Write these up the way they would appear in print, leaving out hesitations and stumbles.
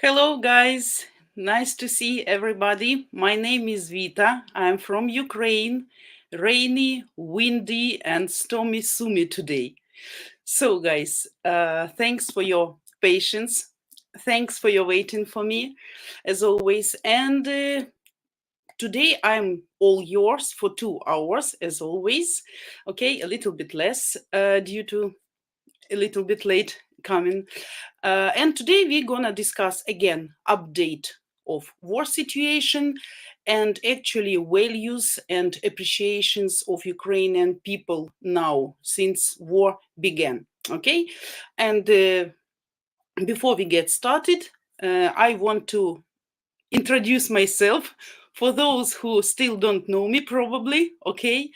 Hello, guys. Nice to see everybody. My name is Vita. I'm from Ukraine. Rainy, windy, and stormy sumi today. So, guys, thanks for your patience. Thanks for your waiting for me, as always. And today I'm all yours for 2 hours, as always. Okay, a little bit less due to a little bit late coming. And today we're gonna discuss again update of war situation and actually values and appreciations of Ukrainian people now since war began. Okay, and before we get started, I want to introduce myself for those who still don't know me probably, okay,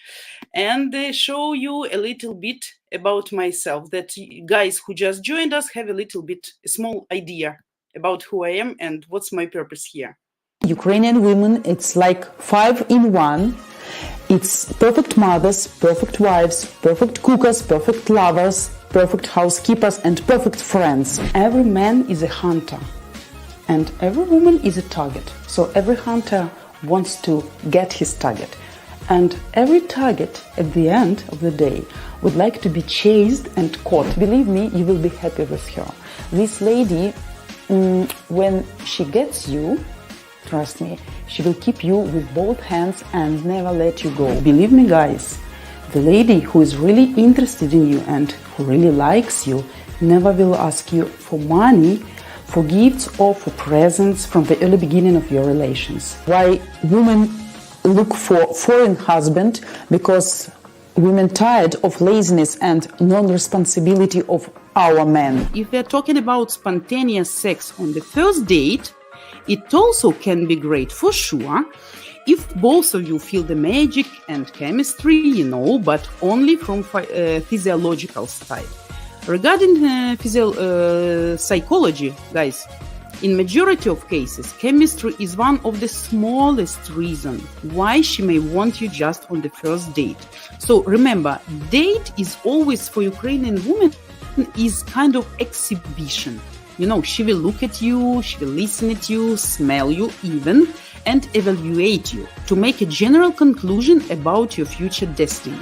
and show you a little bit about myself, that guys who just joined us have a little bit, a small idea about who I am and what's my purpose here. Ukrainian women, it's like 5 in 1. It's perfect mothers, perfect wives, perfect cookers, perfect lovers, perfect housekeepers, and perfect friends. Every man is a hunter, and every woman is a target. So every hunter wants to get his target. And every target at the end of the day would like to be chased and caught. Believe me, you will be happy with her. This lady, when she gets you, trust me, she will keep you with both hands and never let you go. Believe me, guys, the lady who is really interested in you and who really likes you never will ask you for money, for gifts, or for presents from the early beginning of your relations. Why women look for foreign husband? Because women tired of laziness and non-responsibility of our men. If we're talking about spontaneous sex on the first date, it also can be great for sure if both of you feel the magic and chemistry, but only from physiological side. Regarding psychology, guys, in majority of cases, chemistry is one of the smallest reasons why she may want you just on the first date. So remember, date is always for Ukrainian women is kind of exhibition. She will look at you, she will listen at you, smell you even, and evaluate you to make a general conclusion about your future destiny.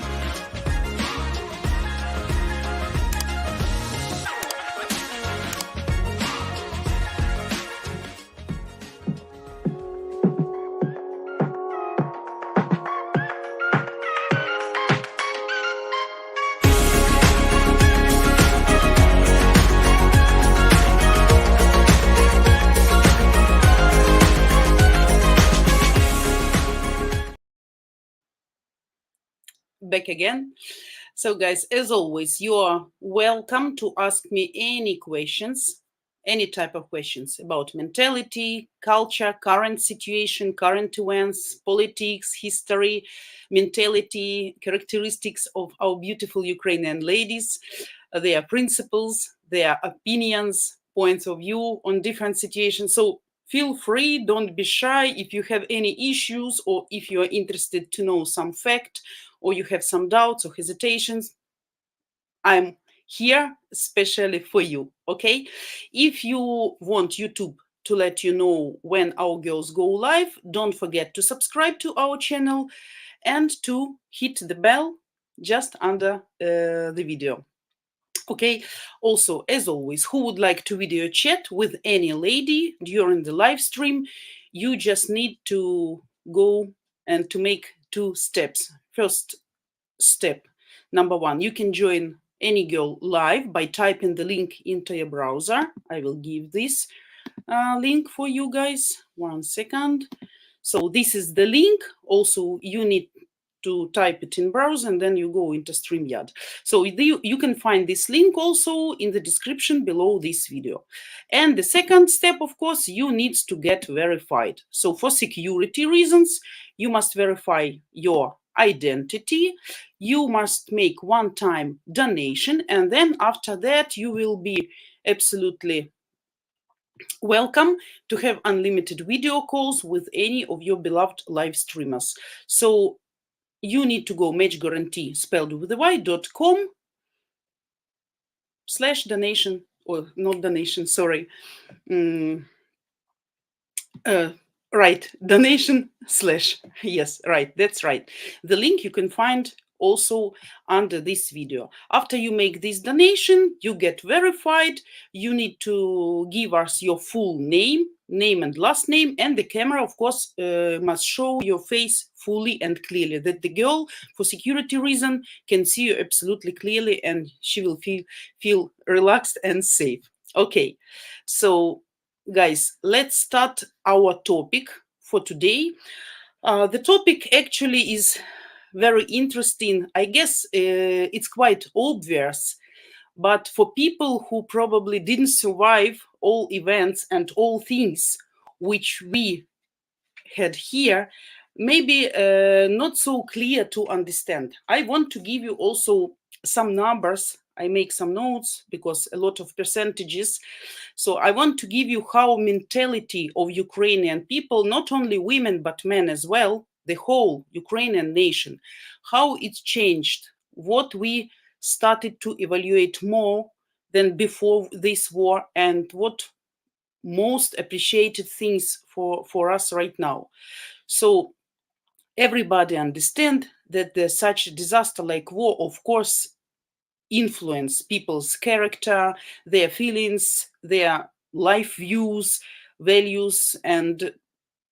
Back again. So guys, as always, you are welcome to ask me any questions, any type of questions about mentality, culture, current situation, current events, politics, history, mentality, characteristics of our beautiful Ukrainian ladies, their principles, their opinions, points of view on different situations. So feel free, don't be shy. If you have any issues or if you are interested to know some fact or you have some doubts or hesitations, I'm here especially for you, okay? If you want YouTube to let you know when our girls go live, don't forget to subscribe to our channel and to hit the bell just under the video. Okay, also, as always, who would like to video chat with any lady during the live stream, you just need to go and to make 2 steps. First step, number 1, you can join any girl live by typing the link into your browser. I will give this link for you guys. 1 second. So this is the link. Also, you need to type it in browser and then you go into Streamyard. So you can find this link also in the description below this video. And the second step, of course, you need to get verified. So for security reasons, you must verify your identity. You must make one-time donation, and then after that you will be absolutely welcome to have unlimited video calls with any of your beloved live streamers. So you need to go matchguarantee, spelled with a y.com/donation, or not donation, sorry, Right, donation slash. Yes, right, that's right. The link you can find also under this video. After you make this donation, you get verified. You need to give us your full name and last name, and the camera, of course, must show your face fully and clearly, that the girl, for security reason, can see you absolutely clearly, and she will feel relaxed and safe. Okay, so guys, let's start our topic for today. The topic actually is very interesting. I guess it's quite obvious, but for people who probably didn't survive all events and all things which we had here, maybe not so clear to understand. I want to give you also some numbers. I make some notes because a lot of percentages. So I want to give you how mentality of Ukrainian people, not only women but men as well, the whole Ukrainian nation, how it's changed, what we started to evaluate more than before this war, and what most appreciated things for us right now. So everybody understand that such a disaster like war, of course, influence people's character, their feelings, their life views, values, and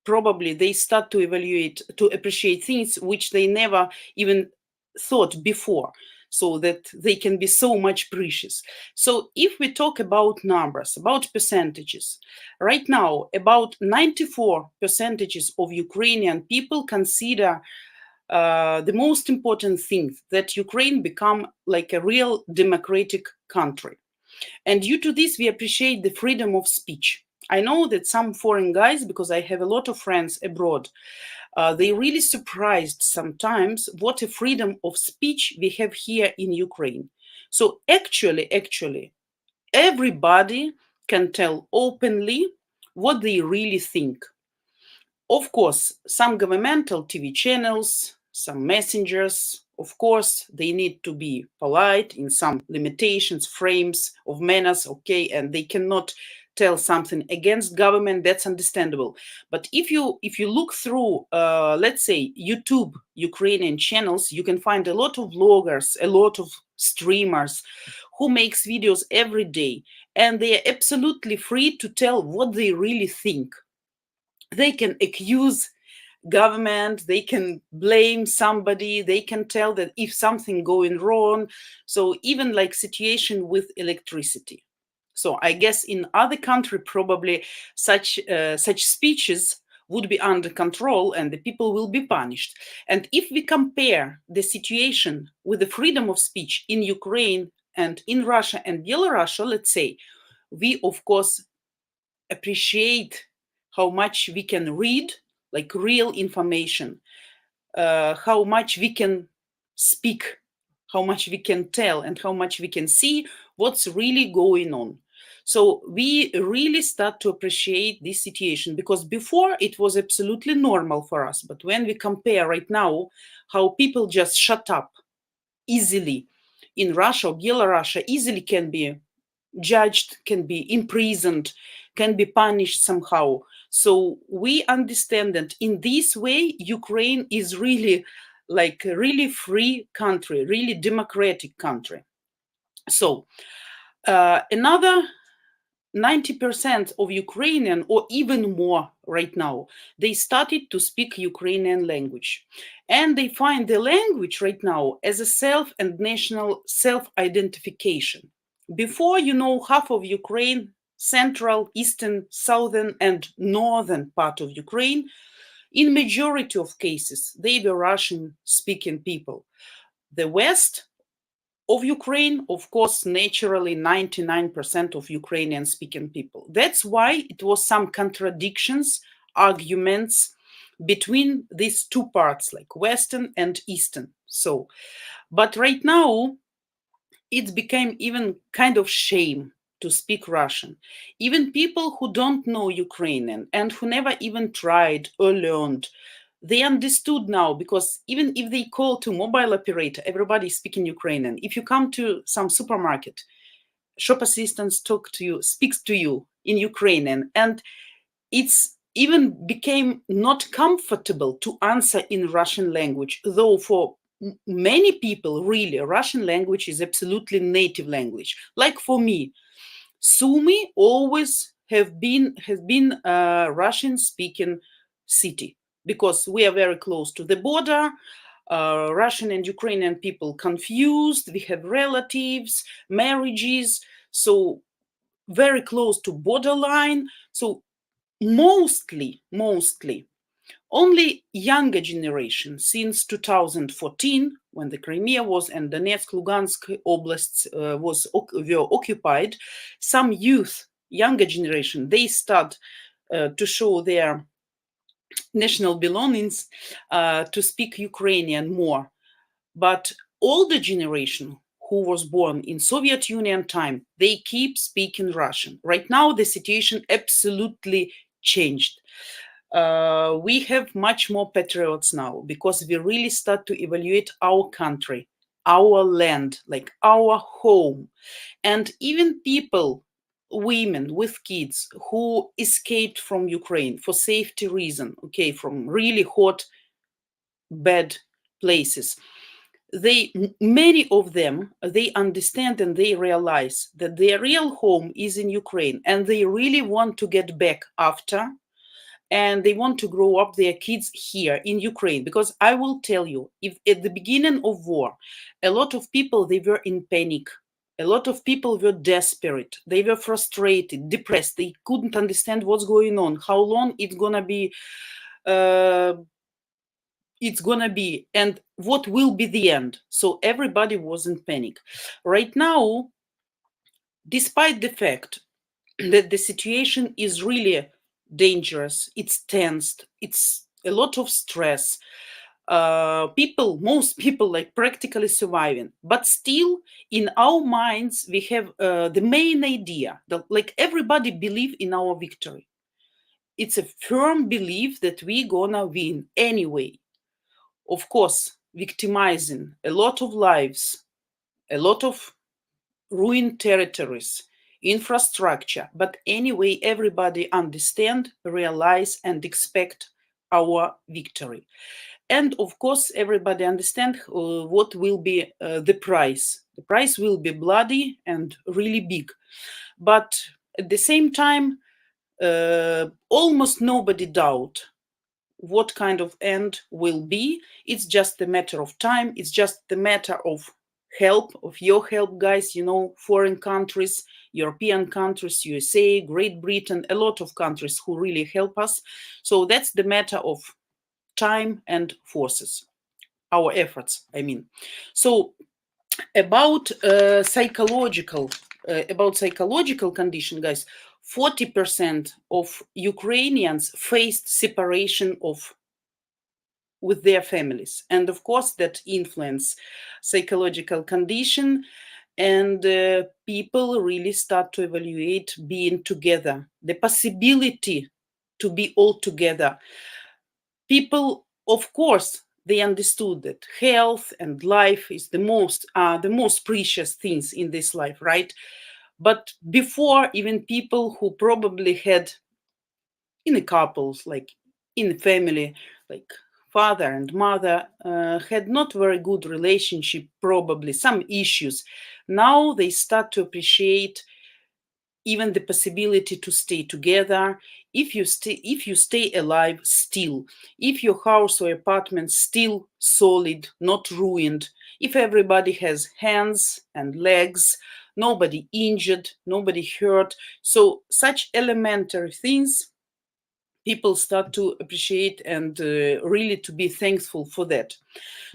probably they start to evaluate, to appreciate things which they never even thought before, so that they can be so much precious. So if we talk about numbers, about percentages, right now about 94 percentages of Ukrainian people consider the most important thing, that Ukraine become like a real democratic country. And due to this, we appreciate the freedom of speech. I know that some foreign guys, because I have a lot of friends abroad, they really surprised sometimes what a freedom of speech we have here in Ukraine. So actually, everybody can tell openly what they really think. Of course, some governmental TV channels, some messengers, of course, they need to be polite in some limitations, frames of manners, okay, and they cannot tell something against government. That's understandable. But if you look through, let's say, YouTube Ukrainian channels, you can find a lot of vloggers, a lot of streamers who makes videos every day, and they are absolutely free to tell what they really think. They can accuse government, they can blame somebody, they can tell that if something going wrong. So even like situation with electricity. So I guess in other country probably such speeches would be under control and the people will be punished. And if we compare the situation with the freedom of speech in Ukraine and in Russia and Belarus, let's say, we of course appreciate how much we can read, like real information, how much we can speak, how much we can tell, and how much we can see what's really going on. So we really start to appreciate this situation, because before it was absolutely normal for us. But when we compare right now how people just shut up easily in Russia or Belarus, easily can be judged, can be imprisoned, can be punished somehow. So we understand that in this way, Ukraine is really like a really free country, really democratic country. So another 90% of Ukrainian, or even more right now, they started to speak Ukrainian language. And they find the language right now as a self and national self-identification. Before, half of Ukraine, central, eastern, southern, and northern part of Ukraine, in majority of cases, they were Russian-speaking people. The West of Ukraine, of course, naturally 99% of Ukrainian speaking people. That's why it was some contradictions, arguments between these two parts, like Western and Eastern. So, but right now, it became even kind of shame to speak Russian. Even people who don't know Ukrainian and who never even tried or learned, they understood now, because even if they call to mobile operator, everybody is speaking Ukrainian. If you come to some supermarket, shop assistants speaks to you in Ukrainian, and it's even became not comfortable to answer in Russian language, though for many people, really, Russian language is absolutely native language. Like for me, Sumy always has been a Russian-speaking city because we are very close to the border. Russian and Ukrainian people confused. We have relatives, marriages, so very close to borderline. So mostly, only younger generation since 2014, when the Crimea was and Donetsk, Lugansk oblasts were occupied, some youth, younger generation, they start to show their national belongings, to speak Ukrainian more. But older generation who was born in Soviet Union time, they keep speaking Russian. Right now, the situation absolutely changed. We have much more patriots now because we really start to evaluate our country, our land, like our home. And even people, women with kids who escaped from Ukraine for safety reason, okay, from really hot, bad places, many of them, they understand and they realize that their real home is in Ukraine and they really want to get back after, and they want to grow up their kids here in Ukraine. Because I will tell you, if at the beginning of war, a lot of people, they were in panic. A lot of people were desperate. They were frustrated, depressed. They couldn't understand what's going on, how long it's gonna be, and what will be the end. So everybody was in panic. Right now, despite the fact that the situation is really dangerous, it's tensed, it's a lot of stress, most people like practically surviving, but still in our minds we have the main idea that like everybody believe in our victory. It's a firm belief that we gonna win anyway. Of course, victimizing a lot of lives, a lot of ruined territories, infrastructure. But anyway, everybody understand, realize, and expect our victory. And of course, everybody understand what will be the price. The price will be bloody and really big. But at the same time, almost nobody doubt what kind of end will be. It's just a matter of time. It's just the matter of help, of your help, guys, foreign countries, European countries, USA, Great Britain, a lot of countries who really help us. So that's the matter of time and forces, our efforts, I mean. So about psychological condition, guys, 40% of Ukrainians faced separation with their families. And of course, that influence psychological condition, and people really start to evaluate being together, the possibility to be all together. People, of course, they understood that health and life is the most precious things in this life, right? But before, even people who probably had in the couples, like in the family, like father and mother, had not very good relationship, probably some issues. Now they start to appreciate even the possibility to stay together, if you stay alive still, if your house or apartment still solid, not ruined, if everybody has hands and legs, nobody injured, nobody hurt. So such elementary things people start to appreciate and really to be thankful for that.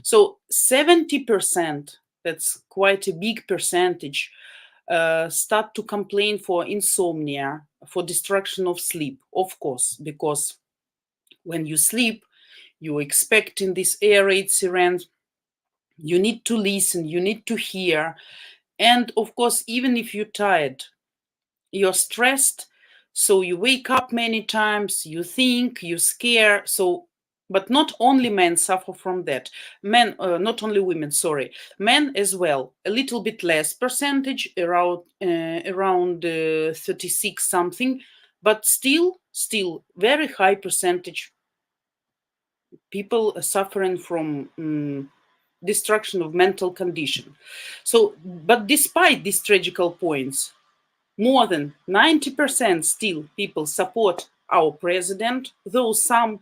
So 70%, that's quite a big percentage, start to complain for insomnia, for destruction of sleep, of course, because when you sleep, you're expecting this air raid sirens, you need to listen, you need to hear. And of course, even if you're tired, you're stressed, so you wake up many times, you think, you scare. So, but not only men suffer from that. Men, not only women, sorry, men as well. A little bit less percentage, around 36 something, but still very high percentage people suffering from destruction of mental condition. So, but despite these tragical points, more than 90% still people support our president, though some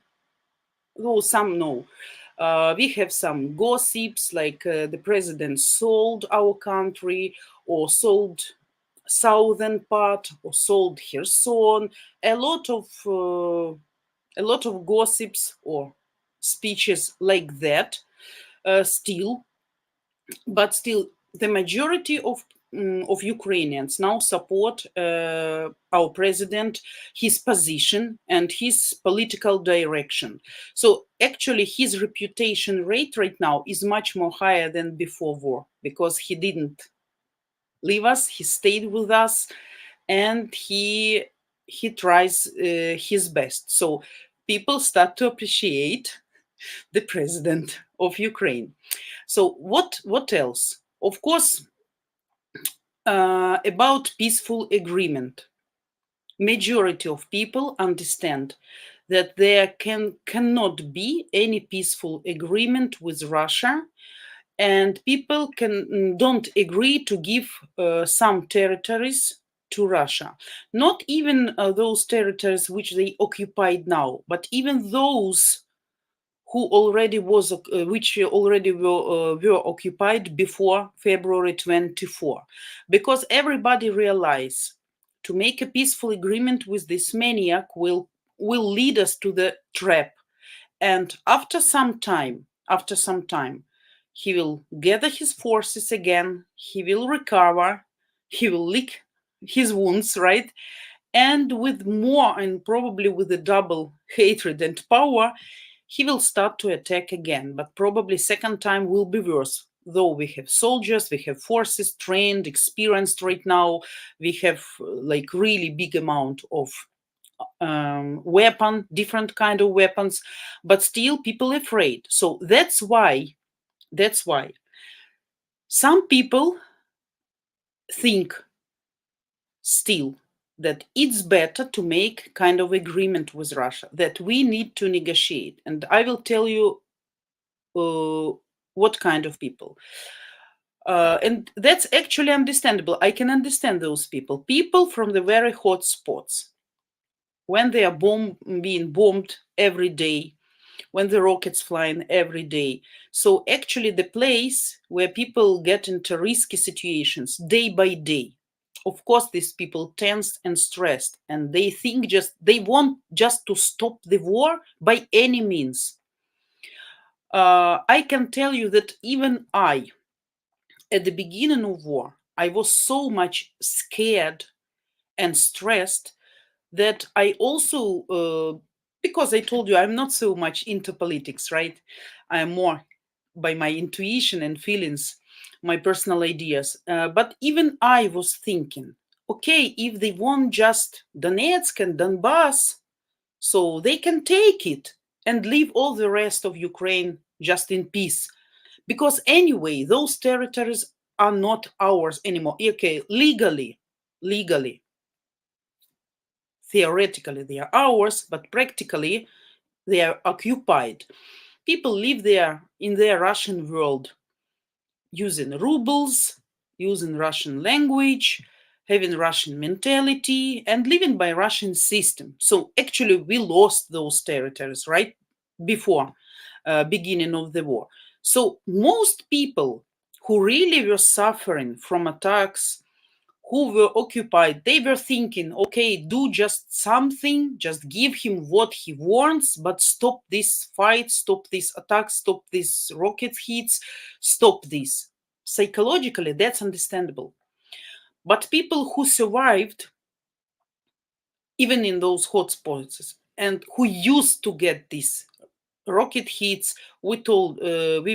no. We have some gossips like the president sold our country or sold southern part or sold Kherson. A lot of gossips or speeches like that still, but still the majority of Ukrainians now support our president, his position and his political direction. So actually his reputation rate right now is much more higher than before war, because he didn't leave us, he stayed with us, and he tries his best. So people start to appreciate the president of Ukraine. So what else? Of course, about peaceful agreement. Majority of people understand that there cannot be any peaceful agreement with Russia, and people don't agree to give some territories to Russia. Not even those territories which they occupied now, but even those who already was which already were occupied before February 24, because everybody realized to make a peaceful agreement with this maniac will lead us to the trap, and after some time he will gather his forces again, he will recover, he will lick his wounds, right? And with more, and probably with a double hatred and power, he will start to attack again, but probably second time will be worse. Though we have soldiers, we have forces trained, experienced right now, we have like really big amount of different kind of weapons, but still people afraid. So that's why some people think still that it's better to make kind of agreement with Russia, that we need to negotiate. And I will tell you what kind of people. And that's actually understandable. I can understand those people. People from the very hot spots, when they are being bombed every day, when the rockets flying every day. So actually the place where people get into risky situations day by day. Of course, these people tensed and stressed, and they think they want just to stop the war by any means. I can tell you that even I, at the beginning of war, I was so much scared and stressed that I also, because I told you I'm not so much into politics, right? I'm more by my intuition and feelings, my personal ideas. But even I was thinking, okay, if they want just Donetsk and Donbass, so they can take it and leave all the rest of Ukraine just in peace. Because anyway, those territories are not ours anymore. Okay, legally, theoretically they are ours, but practically they are occupied. People live there in their Russian world, using rubles, using Russian language, having Russian mentality, and living by Russian system. So actually we lost those territories right before beginning of the war. So most people who really were suffering from attacks, who were occupied, they were thinking, okay, do just something, just give him what he wants, but stop this fight, stop this attack, stop these rocket hits, stop this. Psychologically, that's understandable. But people who survived, even in those hotspots, and who used to get these rocket hits, we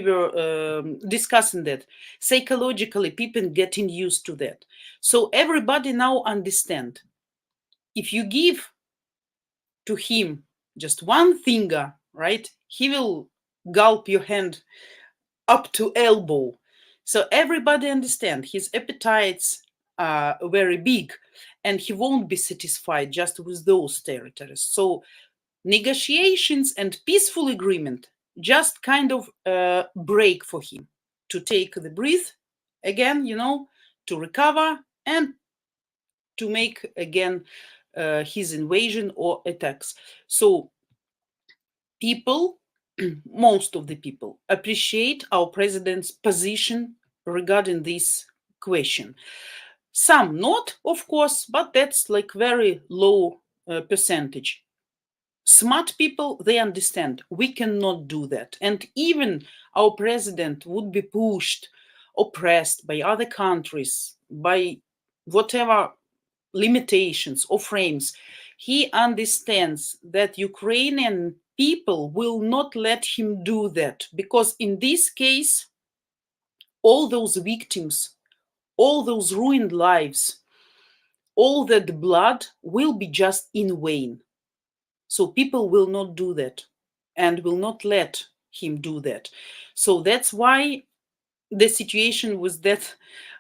were discussing that psychologically people getting used to that. So everybody now understand, if you give to him just one finger, right, he will gulp your hand up to elbow. So everybody understand his appetites are very big, and he won't be satisfied just with those territories. So negotiations and peaceful agreement just kind of break for him to take the breath again, to recover and to make again his invasion or attacks. So people, most of the people, appreciate our president's position regarding this question. Some not, of course, but that's like very low percentage. Smart people, they understand we cannot do that. And even our president would be pushed, oppressed by other countries, by whatever limitations or frames. He understands that Ukrainian people will not let him do that, because in this case, all those victims, all those ruined lives, all that blood will be just in vain. So people will not do that and will not let him do that. So that's why the situation was that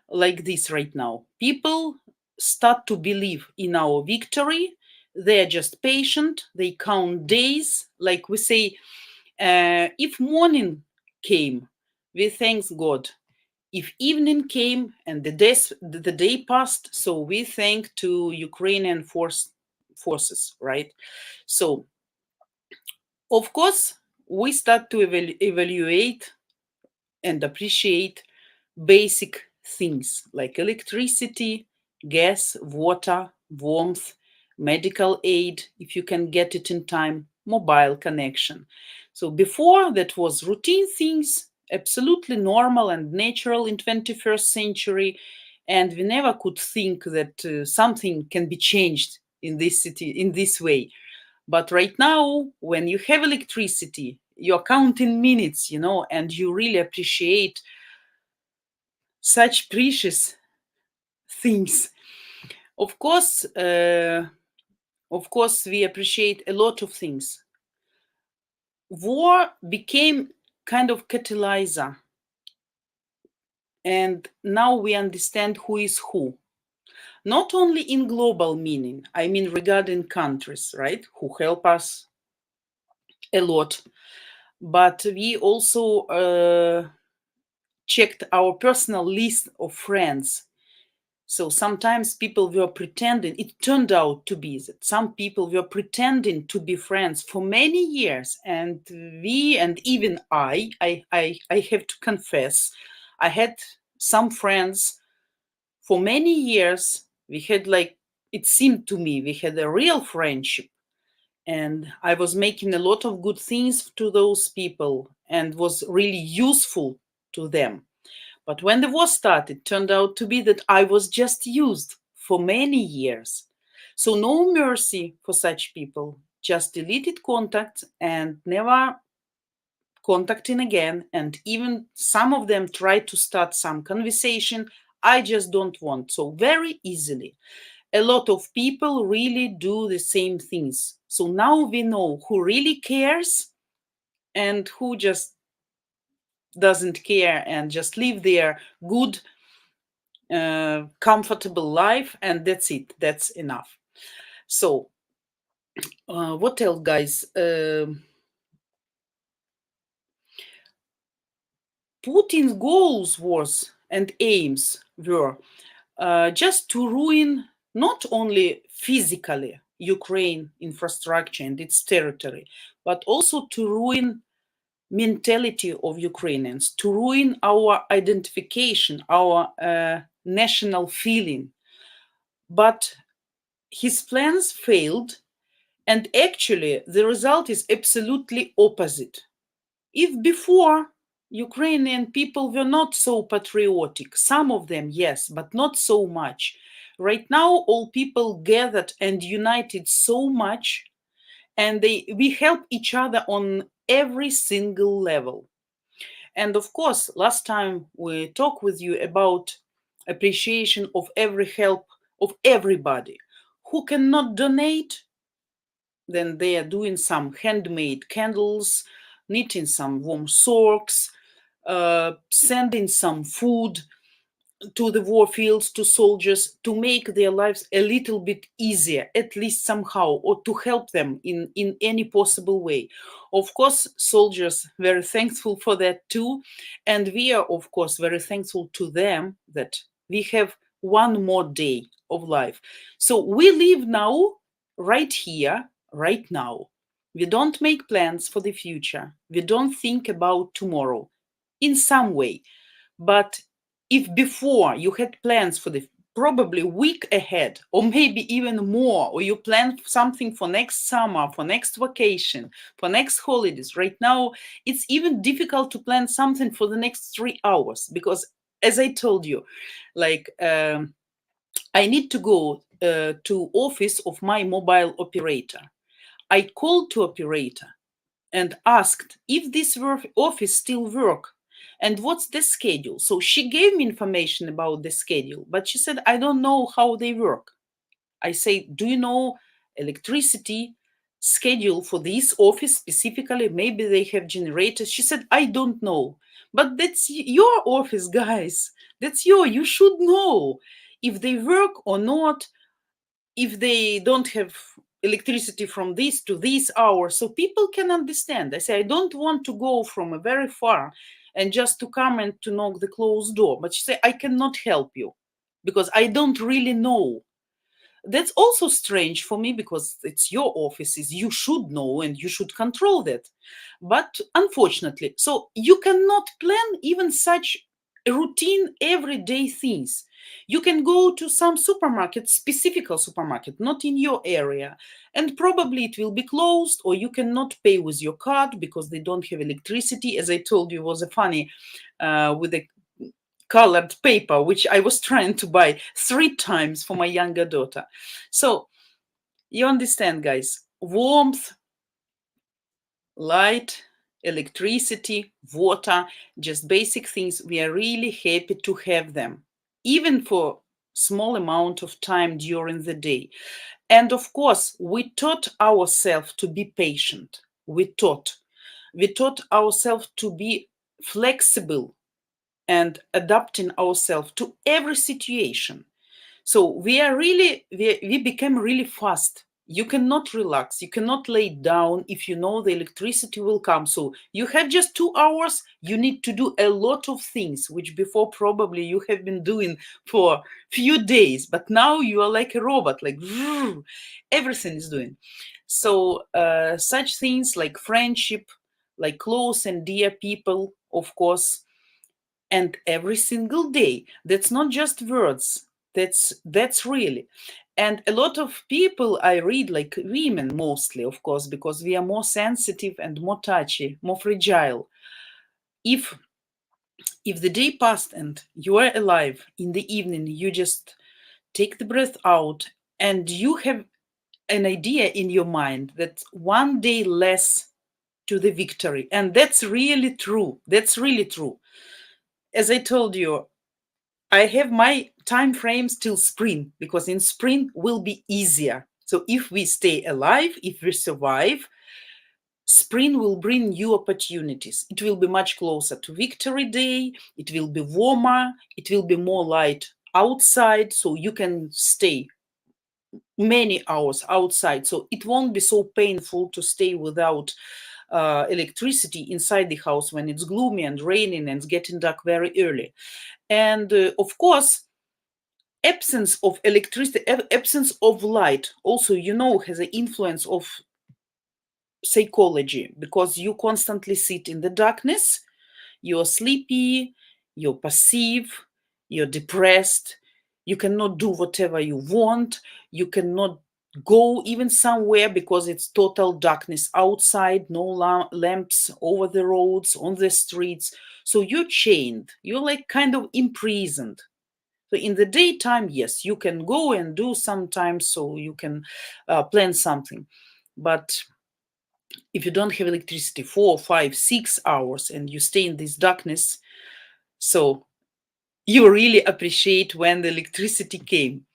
like this right now. People start to believe in our victory. They're just patient. They count days. Like we say, if morning came, we thank God. If evening came and the day passed, so we thank to Ukrainian forces, right? So of course, we start to evaluate and appreciate basic things like electricity, gas, water, warmth, medical aid, if you can get it in time, mobile connection. So before, that was routine things, absolutely normal and natural in 21st century, and we never could think that something can be changed in this city in this way. But right now, when you have electricity, you're counting minutes, and you really appreciate such precious things. Of course, we appreciate a lot of things. War became kind of catalyzer, and now we understand who is who. Not only in global meaning, I mean regarding countries, right, who help us a lot, but we also checked our personal list of friends. So sometimes people were pretending, it turned out to be that some people were pretending to be friends for many years. And even I have to confess, I had some friends for many years. We had it seemed to me, we had a real friendship. And I was making a lot of good things to those people and was really useful to them. But when the war started, it turned out to be that I was just used for many years. So no mercy for such people, just deleted contacts and never contacting again. And even some of them tried to start some conversation. I just don't want. So very easily. A lot of people really do the same things. So now we know who really cares and who just doesn't care and just live their good, comfortable life, and that's it. That's enough. So, what else, guys? Putin's goals and aims were just to ruin not only physically Ukraine infrastructure and its territory, but also to ruin mentality of Ukrainians, to ruin our identification, our national feeling. But his plans failed, and actually the result is absolutely opposite. If before Ukrainian people were not so patriotic, some of them, yes, but not so much. Right now, all people gathered and united so much, and we help each other on every single level. And of course, last time we talked with you about appreciation of every help of everybody who cannot donate. Then they are doing some handmade candles, knitting some warm socks, sending some food, to the war fields, to soldiers, to make their lives a little bit easier, at least somehow, or to help them in any possible way. Of course, soldiers very thankful for that too. And we are, of course, very thankful to them that we have one more day of life. So we live now, right here, right now. We don't make plans for the future. We don't think about tomorrow in some way. But if before you had plans for the probably week ahead, or maybe even more, or you plan something for next summer, for next vacation, for next holidays, right now it's even difficult to plan something for the next 3 hours, because as I told you, like I need to go to office of my mobile operator. I called to operator and asked if this office still work and what's the schedule. So she gave me information about the schedule, but she said, I don't know how they work. I say, do you know electricity schedule for this office specifically? Maybe they have generators. She said, I don't know. But that's your office, guys. You should know if they work or not, if they don't have electricity from this to this hour, so people can understand. I say, I don't want to go from a very far and just to come and to knock the closed door. But she said, I cannot help you because I don't really know. That's also strange for me because it's your offices. You should know and you should control that. But unfortunately, so you cannot plan even such routine everyday things. You can go to some supermarket, specific supermarket, not in your area, and probably it will be closed, or you cannot pay with your card because they don't have electricity. As I told you, it was a funny with a colored paper, which I was trying to buy 3 times for my younger daughter. So you understand, guys, warmth, light, electricity, water, just basic things. We are really happy to have them, even for small amount of time during the day. And of course, we taught ourselves to be patient. We taught ourselves to be flexible and adapting ourselves to every situation. So we became really fast. You cannot relax, you cannot lay down if you know the electricity will come. So you have just 2 hours, you need to do a lot of things which before probably you have been doing for few days, but now you are like a robot, like everything is doing. So such things like friendship, like close and dear people, of course, and every single day. That's not just words, that's really. And a lot of people I read, like women mostly, of course, because we are more sensitive and more touchy, more fragile. If the day passed and you are alive, in the evening you just take the breath out and you have an idea in your mind that one day less to the victory. And that's really true. That's really true. As I told you, I have my time frames till spring, because in spring will be easier. So if we stay alive, if we survive, spring will bring new opportunities. It will be much closer to Victory Day. It will be warmer. It will be more light outside, so you can stay many hours outside. So it won't be so painful to stay without electricity inside the house when it's gloomy and raining and it's getting dark very early. And of course, absence of electricity, absence of light also, has an influence of psychology, because you constantly sit in the darkness, you're sleepy, you're passive, you're depressed, you cannot do whatever you want, you cannot go even somewhere because it's total darkness outside, no lamps over the roads, on the streets. So you're chained, you're like kind of imprisoned. So in the daytime, yes, you can go and do sometimes, so you can plan something. But if you don't have electricity 4, 5, 6 hours and you stay in this darkness, so you really appreciate when the electricity came.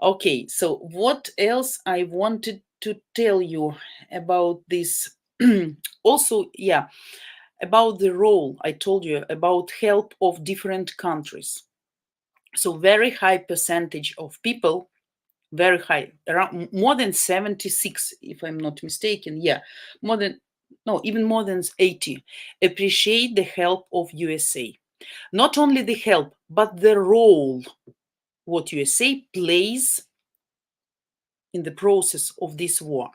Okay, so what else I wanted to tell you about this? Also, yeah, about the role I told you about help of different countries. So very high percentage of people, very high, around more than 76, if I'm not mistaken. Yeah, more than, no, even more than 80, appreciate the help of USA. Not only the help, but the role what USA plays in the process of this war.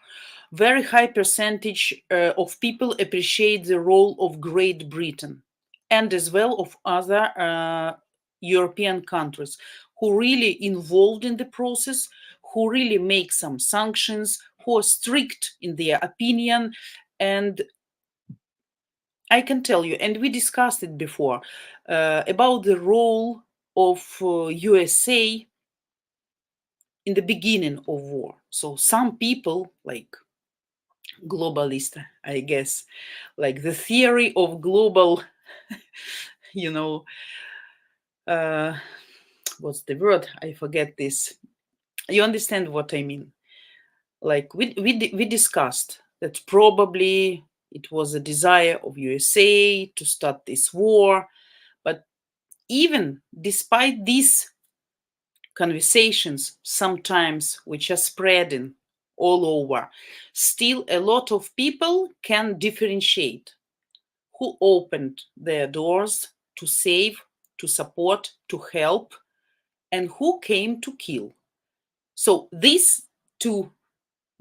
Very high percentage of people appreciate the role of Great Britain and as well of other European countries who really involved in the process, who really make some sanctions, who are strict in their opinion. And I can tell you, and we discussed it before, about the role of USA in the beginning of war. So some people, like globalist, I guess, like the theory of global, you know, what's the word? I forget this. You understand what I mean? Like we discussed that probably it was a desire of USA to start this war, but even despite these conversations, sometimes which are spreading all over, still a lot of people can differentiate who opened their doors to save, to support, to help, and who came to kill. So these two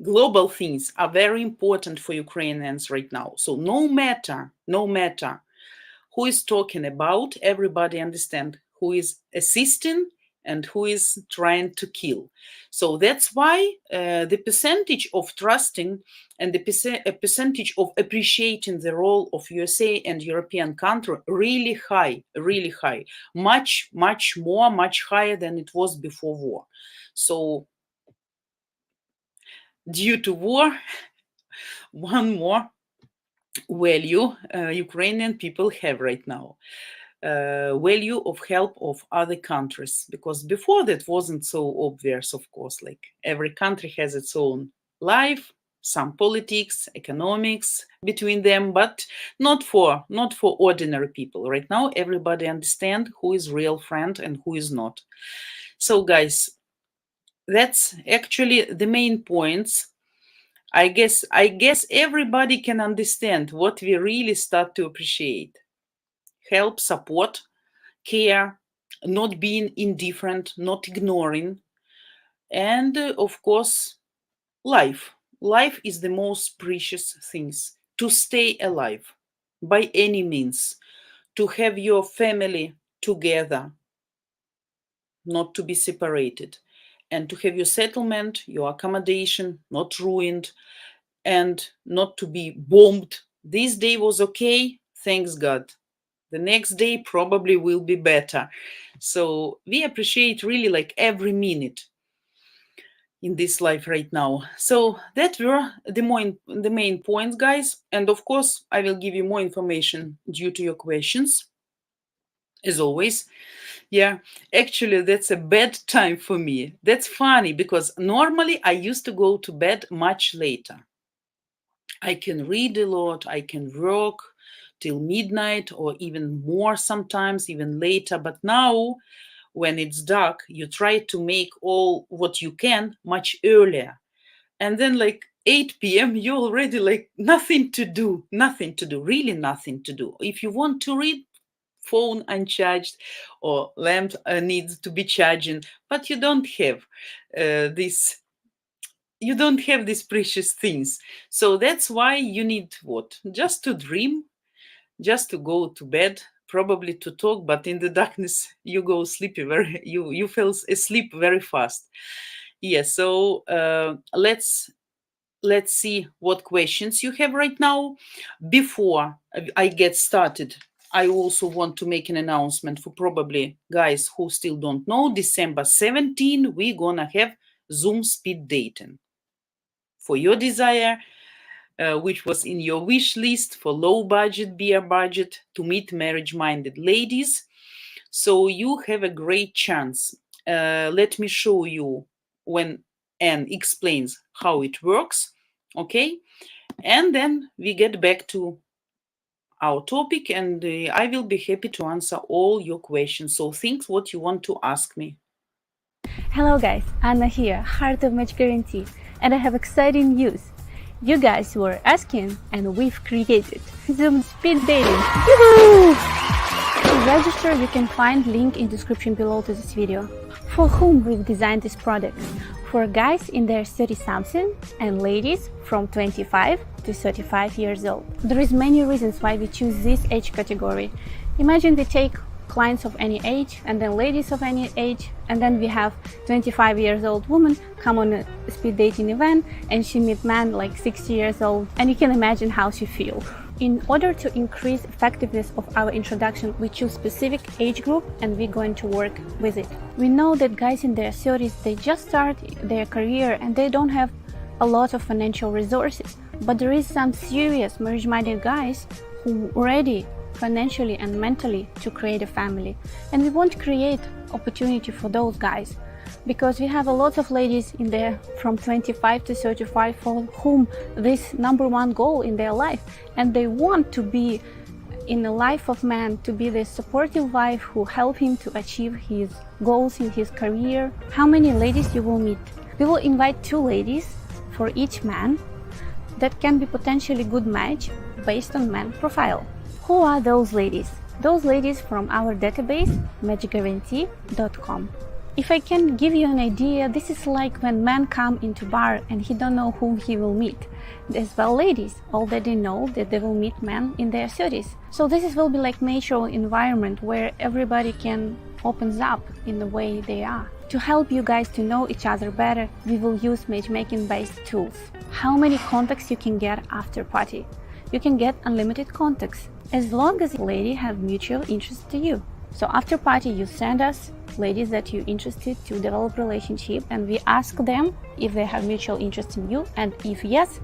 global things are very important for Ukrainians right now. So no matter who is talking about, everybody understand who is assisting and who is trying to kill. So that's why the percentage of trusting and the percentage of appreciating the role of USA and European country really high, much more, much higher than it was before war. So due to war, one more value Ukrainian people have right now. Value of help of other countries, because before that wasn't so obvious. Of course, like every country has its own life, some politics, economics between them, but not for ordinary people. Right now everybody understand who is real friend and who is not. So guys, that's actually the main points. I guess everybody can understand what we really start to appreciate: help, support, care, not being indifferent, not ignoring, and of course, life. Life is the most precious things. To stay alive by any means, to have your family together, not to be separated, and to have your settlement, your accommodation not ruined, and not to be bombed. This day was okay, thanks God. The next day probably will be better. So we appreciate really like every minute in this life right now. So that were the main points, guys. And of course, I will give you more information due to your questions, as always. Yeah, actually, that's a bad time for me. That's funny because normally I used to go to bed much later. I can read a lot, I can work till midnight or even more sometimes, even later. But now, when it's dark, you try to make all what you can much earlier. And then, like 8 p.m., you already like nothing to do, really nothing to do. If you want to read, phone uncharged or lamp needs to be charging, but you don't have this you don't have these precious things. So that's why you need what? Just to dream, just to go to bed, probably to talk, but in the darkness you go sleepy you fell asleep very fast. Yeah, so let's see what questions you have right now. Before I get started, I also want to make an announcement for probably guys who still don't know. December 17, we're gonna have Zoom speed dating for your desire, which was in your wish list for low budget, beer budget, to meet marriage minded ladies. So you have a great chance. Let me show you when Anne explains how it works. Okay. And then we get back to our topic, and I will be happy to answer all your questions. So think what you want to ask me. Hello guys, Anna here, Heart of Match Guarantee, and I have exciting news. You guys were asking, and we've created Zoom speed dating. Yoo-hoo! To register, you can find link in description below to this video. For whom we've designed this product? For guys in their 30-something and ladies from 25 to 35 years old. There is many reasons why we choose this age category. Imagine we take clients of any age and then ladies of any age, and then we have 25 years old woman come on a speed dating event and she meet man like 60 years old, and you can imagine how she feels. In order to increase effectiveness of our introduction, we choose specific age group and we're going to work with it. We know that guys in their 30s, they just start their career and they don't have a lot of financial resources, but there is some serious marriage-minded guys who are ready financially and mentally to create a family, and we want to create opportunity for those guys, because we have a lot of ladies in there from 25 to 35 for whom this number one goal in their life, and they want to be in the life of man, to be the supportive wife who help him to achieve his goals in his career. How many ladies you will meet? We will invite 2 ladies for each man that can be potentially good match based on man profile. Who are those ladies? Those ladies from our database, matchguarantee.com. If I can give you an idea, this is like when men come into bar and he don't know whom he will meet. As well, ladies already know that they will meet men in their 30s. So this will be like natural environment where everybody can opens up in the way they are. To help you guys to know each other better, we will use matchmaking based tools. How many contacts you can get after party? You can get unlimited contacts, as long as the lady have mutual interest to you. So after party, you send us ladies that you're interested to develop relationship, and we ask them if they have mutual interest in you, and if yes,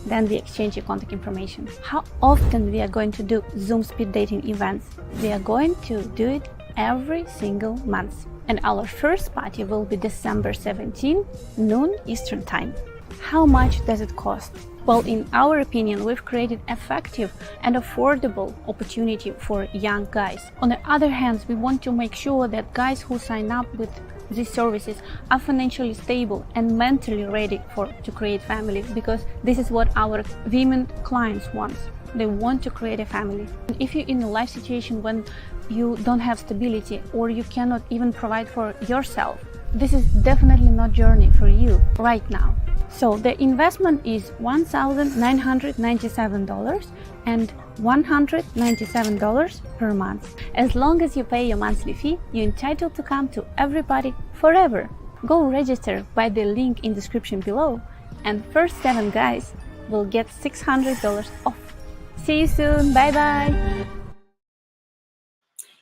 then we exchange your contact information. How often we are going to do Zoom speed dating events? We are going to do it every single month, and our first party will be December 17, noon Eastern time. How much does it cost? Well, in our opinion, we've created effective and affordable opportunity for young guys. On the other hand, we want to make sure that guys who sign up with these services are financially stable and mentally ready to create family, because this is what our women clients want. They want to create a family. If you're in a life situation when you don't have stability or you cannot even provide for yourself, this is definitely not journey for you right now. So the investment is $1,997 and $197 per month. As long as you pay your monthly fee, you're entitled to come to everybody forever. Go register by the link in description below, and first 7 guys will get $600 off. See you soon. Bye bye.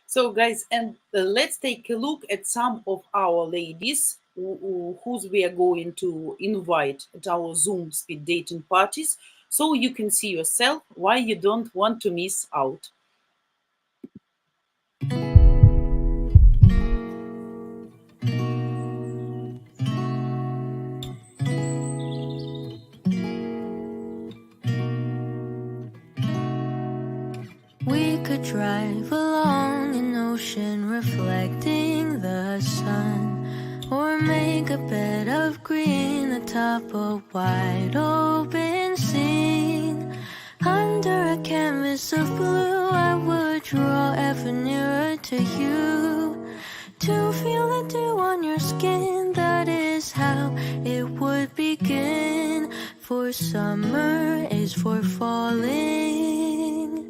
So guys, and let's take a look at some of our ladies whose we are going to invite at our Zoom speed dating parties, so you can see yourself why you don't want to miss out. We could drive along an ocean reflecting the sun, or make a bed of green atop a wide open scene. Under a canvas of blue, I would draw ever nearer to you, to feel the dew on your skin. That is how it would begin. For summer is for falling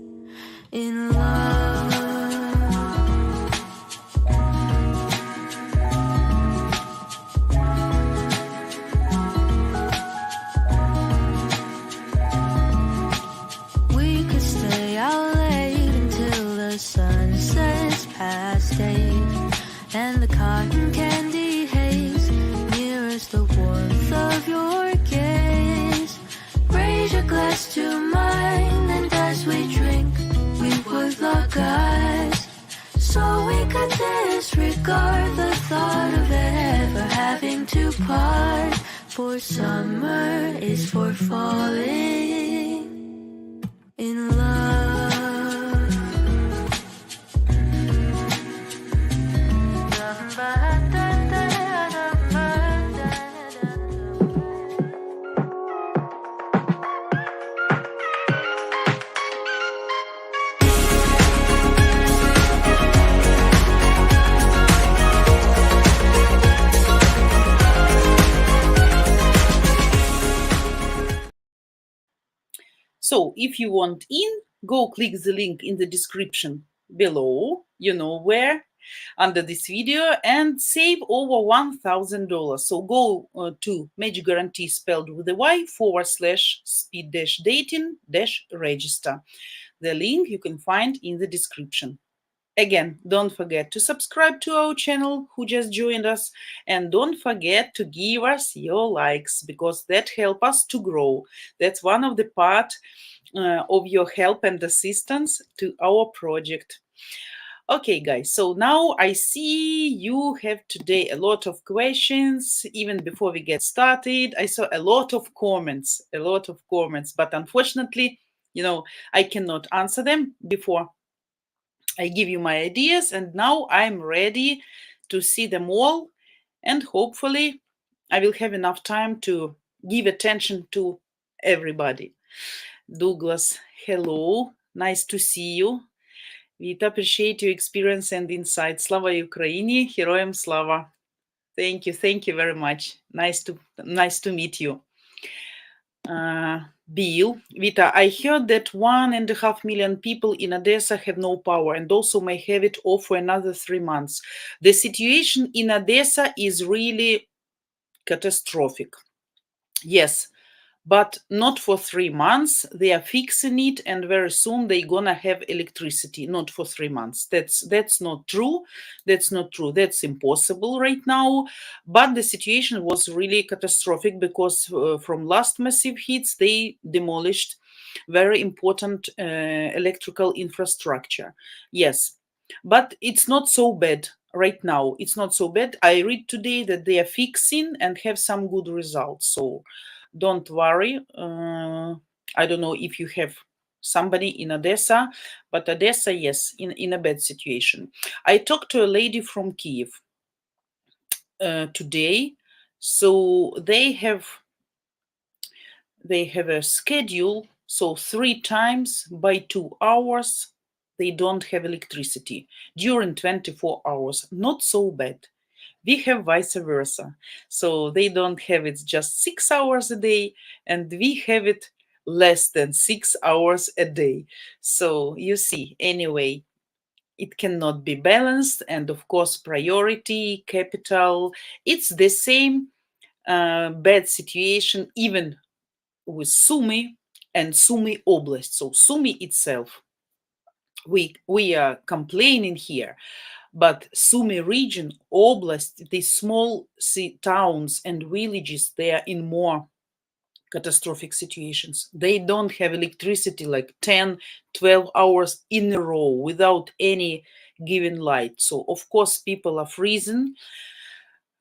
in love. Sunsets past 8, and the cotton candy haze mirrors the warmth of your gaze. Raise your glass to mine, and as we drink, we would lock eyes, so we could disregard the thought of ever having to part. For summer is for falling in love. So if you want in, go click the link in the description below, you know where, under this video, and save over $1,000. So go to Match Guarantee spelled with a Y / speed dating register. The link you can find in the description. Again, don't forget to subscribe to our channel who just joined us, and don't forget to give us your likes, because that helps us to grow. That's one of the part of your help and assistance to our project. Okay, guys, so now I see you have today a lot of questions. Even before we get started, I saw a lot of comments, but unfortunately, I cannot answer them before I give you my ideas, and now I'm ready to see them all, and hopefully I will have enough time to give attention to everybody. Douglas, hello, nice to see you. We appreciate your experience and insight. Slava Ukraini, Heroям Slava. Thank you very much. Nice to meet you. Bill, Vita, I heard that 1.5 million people in Odessa have no power and also may have it off for another 3 months. The situation in Odessa is really catastrophic. Yes, but not for 3 months. They are fixing it, and very soon they're gonna have electricity. Not for 3 months. That's not true. That's impossible right now. But the situation was really catastrophic because from last massive hits, they demolished very important electrical infrastructure. Yes, but it's not so bad right now. It's not so bad. I read today that they are fixing and have some good results. So don't worry. I don't know if you have somebody in Odessa, but Odessa, yes, in a bad situation. I talked to a lady from Kiev today. So they have a schedule. So 3 times by 2 hours, they don't have electricity during 24 hours. Not so bad. We have vice versa. So they don't have it just 6 hours a day, and we have it less than 6 hours a day. So you see, anyway, it cannot be balanced. And of course, priority, capital, it's the same bad situation even with Sumy and Sumy Oblast. So Sumy itself, we are complaining here. But Sumy region, Oblast, these small towns and villages, they are in more catastrophic situations. They don't have electricity like 10, 12 hours in a row without any given light. So, of course, people are freezing.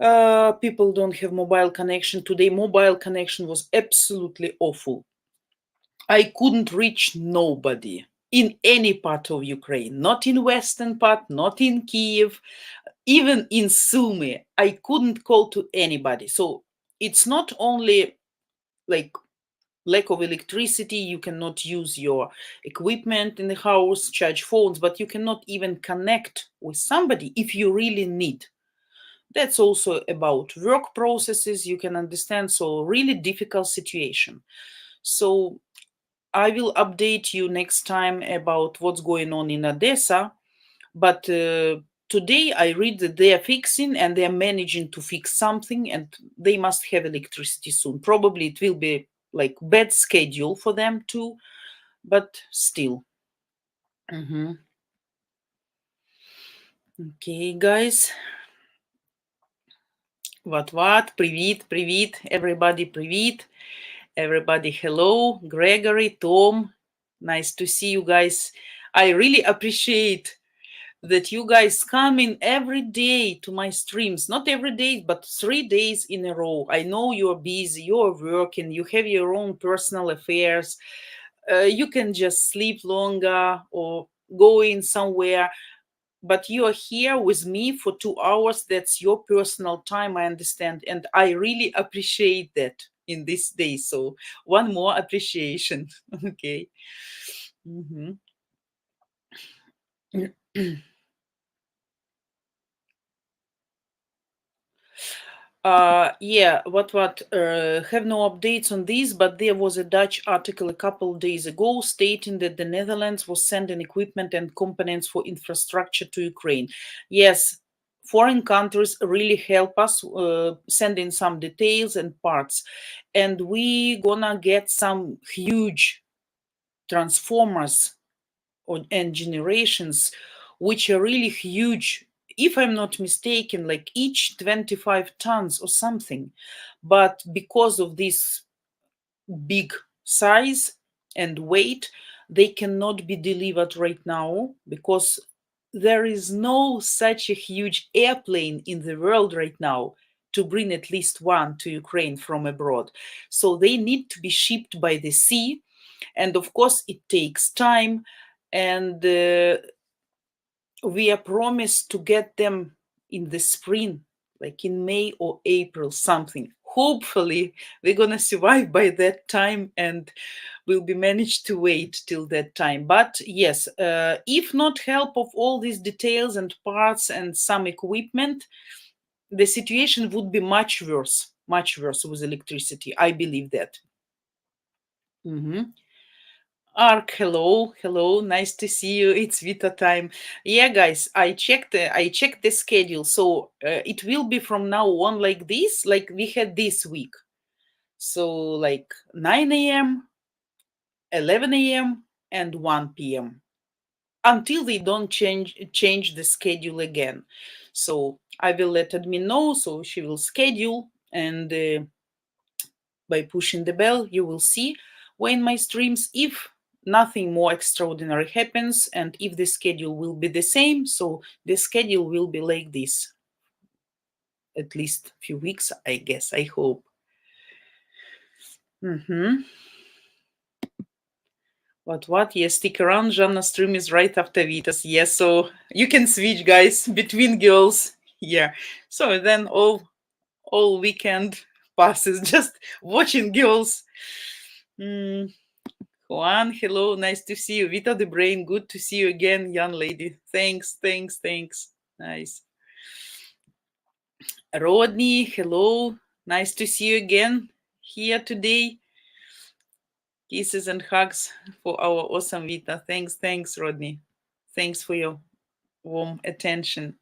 People don't have mobile connection. Today, mobile connection was absolutely awful. I couldn't reach nobody in any part of Ukraine, not in western part, not in Kiev, even in Sumy. I couldn't call to anybody. So it's not only like lack of electricity, you cannot use your equipment in the house, charge phones, but you cannot even connect with somebody if you really need. That's also about work processes, you can understand. So really difficult situation. So I will update you next time about what's going on in Odessa. But today I read that they are fixing and they are managing to fix something, and they must have electricity soon. Probably it will be like bad schedule for them too, but still. Okay, guys. What? Привіт, everybody, привіт. Everybody, hello. Gregory, Tom, nice to see you guys. I really appreciate that you guys come in every day to my streams. Not every day, but 3 days in a row. I know you're busy, you're working, you have your own personal affairs. You can just sleep longer or go in somewhere. But you are here with me for 2 hours. That's your personal time, I understand. And I really appreciate that in this day. So one more appreciation. Okay. Yeah, what have no updates on this, but there was a Dutch article a couple of days ago stating that the Netherlands was sending equipment and components for infrastructure to Ukraine. Yes, foreign countries really help us sending some details and parts, and we gonna get some huge transformers and generations which are really huge, if I'm not mistaken, like each 25 tons or something. But because of this big size and weight, they cannot be delivered right now because there is no such a huge airplane in the world right now to bring at least one to Ukraine from abroad. So they need to be shipped by the sea. And of course, it takes time. And we are promised to get them in the spring, like in May or April, something. Hopefully, we're gonna survive by that time and we'll be managed to wait till that time. But yes, if not help of all these details and parts and some equipment, the situation would be much worse with electricity. I believe that. Ark, hello, nice to see you. It's Vita time. Yeah, guys, I checked the schedule, so it will be from now on like this, like we had this week. So like 9 a.m., 11 a.m., and 1 p.m. until they don't change the schedule again. So I will let admin know, so she will schedule, and by pushing the bell, you will see when my streams, if nothing more extraordinary happens, and if the schedule will be the same, so the schedule will be like this at least a few weeks, I guess, I hope. What? Yes, stick around. Jana's stream is right after Vita's. Yes, so you can switch, guys, between girls. Yeah. So then all weekend passes just watching girls. Juan, hello, nice to see you. Vita the Brain, good to see you again, young lady. Thanks. Nice. Rodney, hello, nice to see you again here today. Kisses and hugs for our awesome Vita. Thanks, Rodney. Thanks for your warm attention.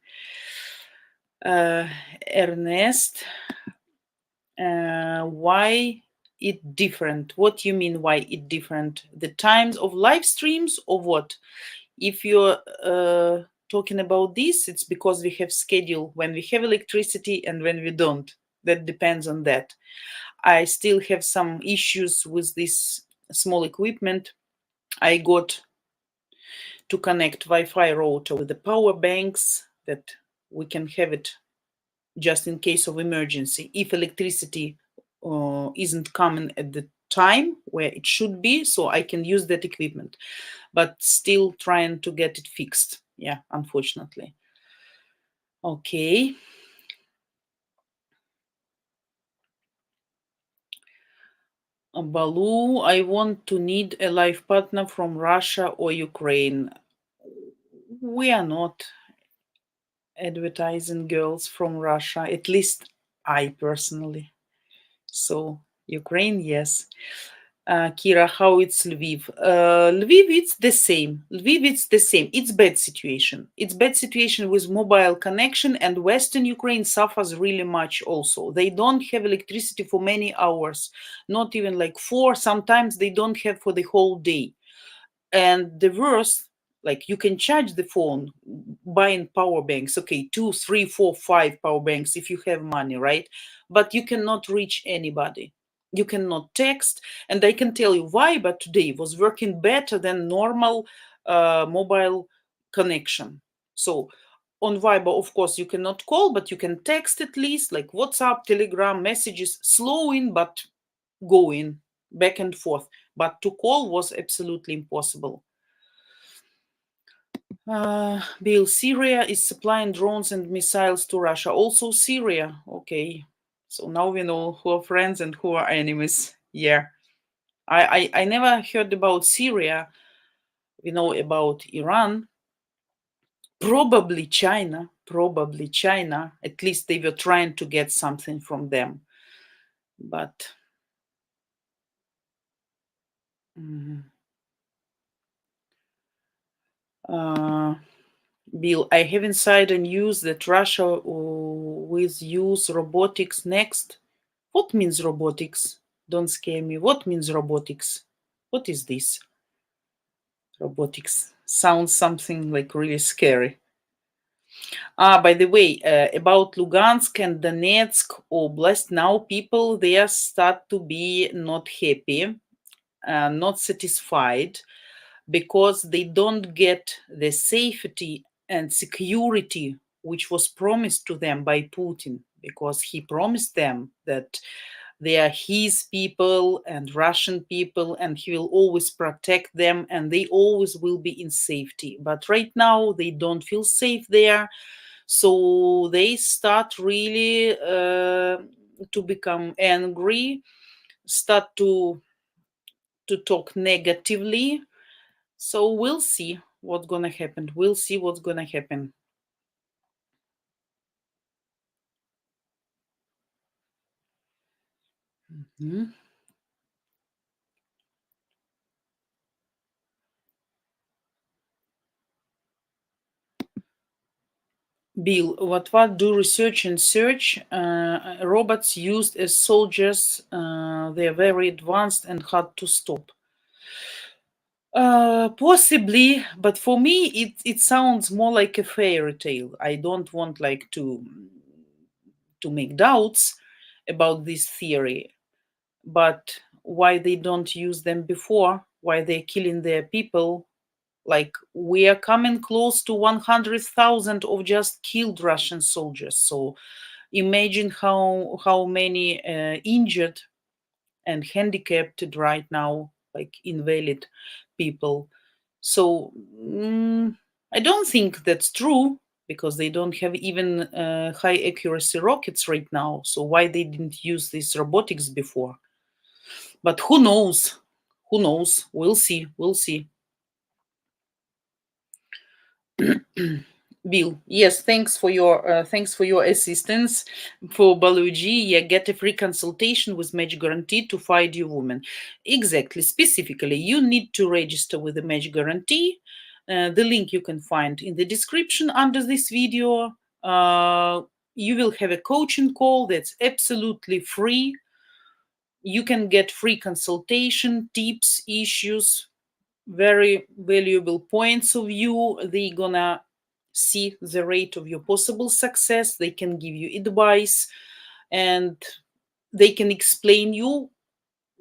Ernest, why it different? What do you mean why it different? The times of live streams or what? If you're talking about this, it's because we have schedule when we have electricity and when we don't. That depends on that. I still have some issues with this small equipment. I got to connect Wi-Fi router with the power banks that we can have it just in case of emergency. If electricity isn't coming at the time where it should be, so I can use that equipment, but still trying to get it fixed. Yeah, unfortunately. Okay. Balu, I want to need a life partner from Russia or Ukraine. We are not advertising girls from Russia, at least I personally. So Ukraine, yes. Kira, how it's Lviv? Lviv, it's the same. It's bad situation. It's bad situation with mobile connection, and Western Ukraine suffers really much also. They don't have electricity for many hours, not even like 4. Sometimes they don't have for the whole day. And the worst, like you can charge the phone buying power banks, okay, 2, 3, 4, 5 power banks if you have money, right? But you cannot reach anybody. You cannot text, and I can tell you why, but today was working better than normal mobile connection. So on Viber, of course, you cannot call, but you can text at least, like WhatsApp, Telegram, messages, slowing, but going back and forth. But to call was absolutely impossible. Bill, Syria is supplying drones and missiles to Russia. Also Syria. Okay. So now we know who are friends and who are enemies. Yeah. I never heard about Syria. We know about Iran. Probably China. Probably China. At least they were trying to get something from them. But Bill, I have insider news that Russia will use robotics next. What means robotics? Don't scare me. What means robotics? What is this? Robotics sounds something like really scary. By the way, about Lugansk and Donetsk Oblast, now people there start to be not happy, not satisfied, because they don't get the safety and security which was promised to them by Putin, because he promised them that they are his people and Russian people, and he will always protect them and they always will be in safety. But right now they don't feel safe there. So they start really to become angry, start to talk negatively. So we'll see what's gonna happen. We'll see what's gonna happen. Mhm. Bill, what do research and search robots used as soldiers? They are very advanced and hard to stop. Possibly, but for me, it sounds more like a fairy tale. I don't want like to make doubts about this theory, but why they don't use them before? Why they're killing their people? Like we are coming close to 100,000 of just killed Russian soldiers. So imagine how many injured and handicapped right now, like invalid people. So I don't think that's true because they don't have even high accuracy rockets right now. So why they didn't use this robotics before? But who knows? Who knows? We'll see. We'll see. Bill, yes, thanks for your assistance for Baluji. Yeah, get a free consultation with Match Guarantee to find your woman. Exactly, specifically, you need to register with the Match Guarantee. The link you can find in the description under this video. You will have a coaching call that's absolutely free. You can get free consultation, tips, issues, very valuable points of view. They're gonna see the rate of your possible success. They can give you advice and they can explain you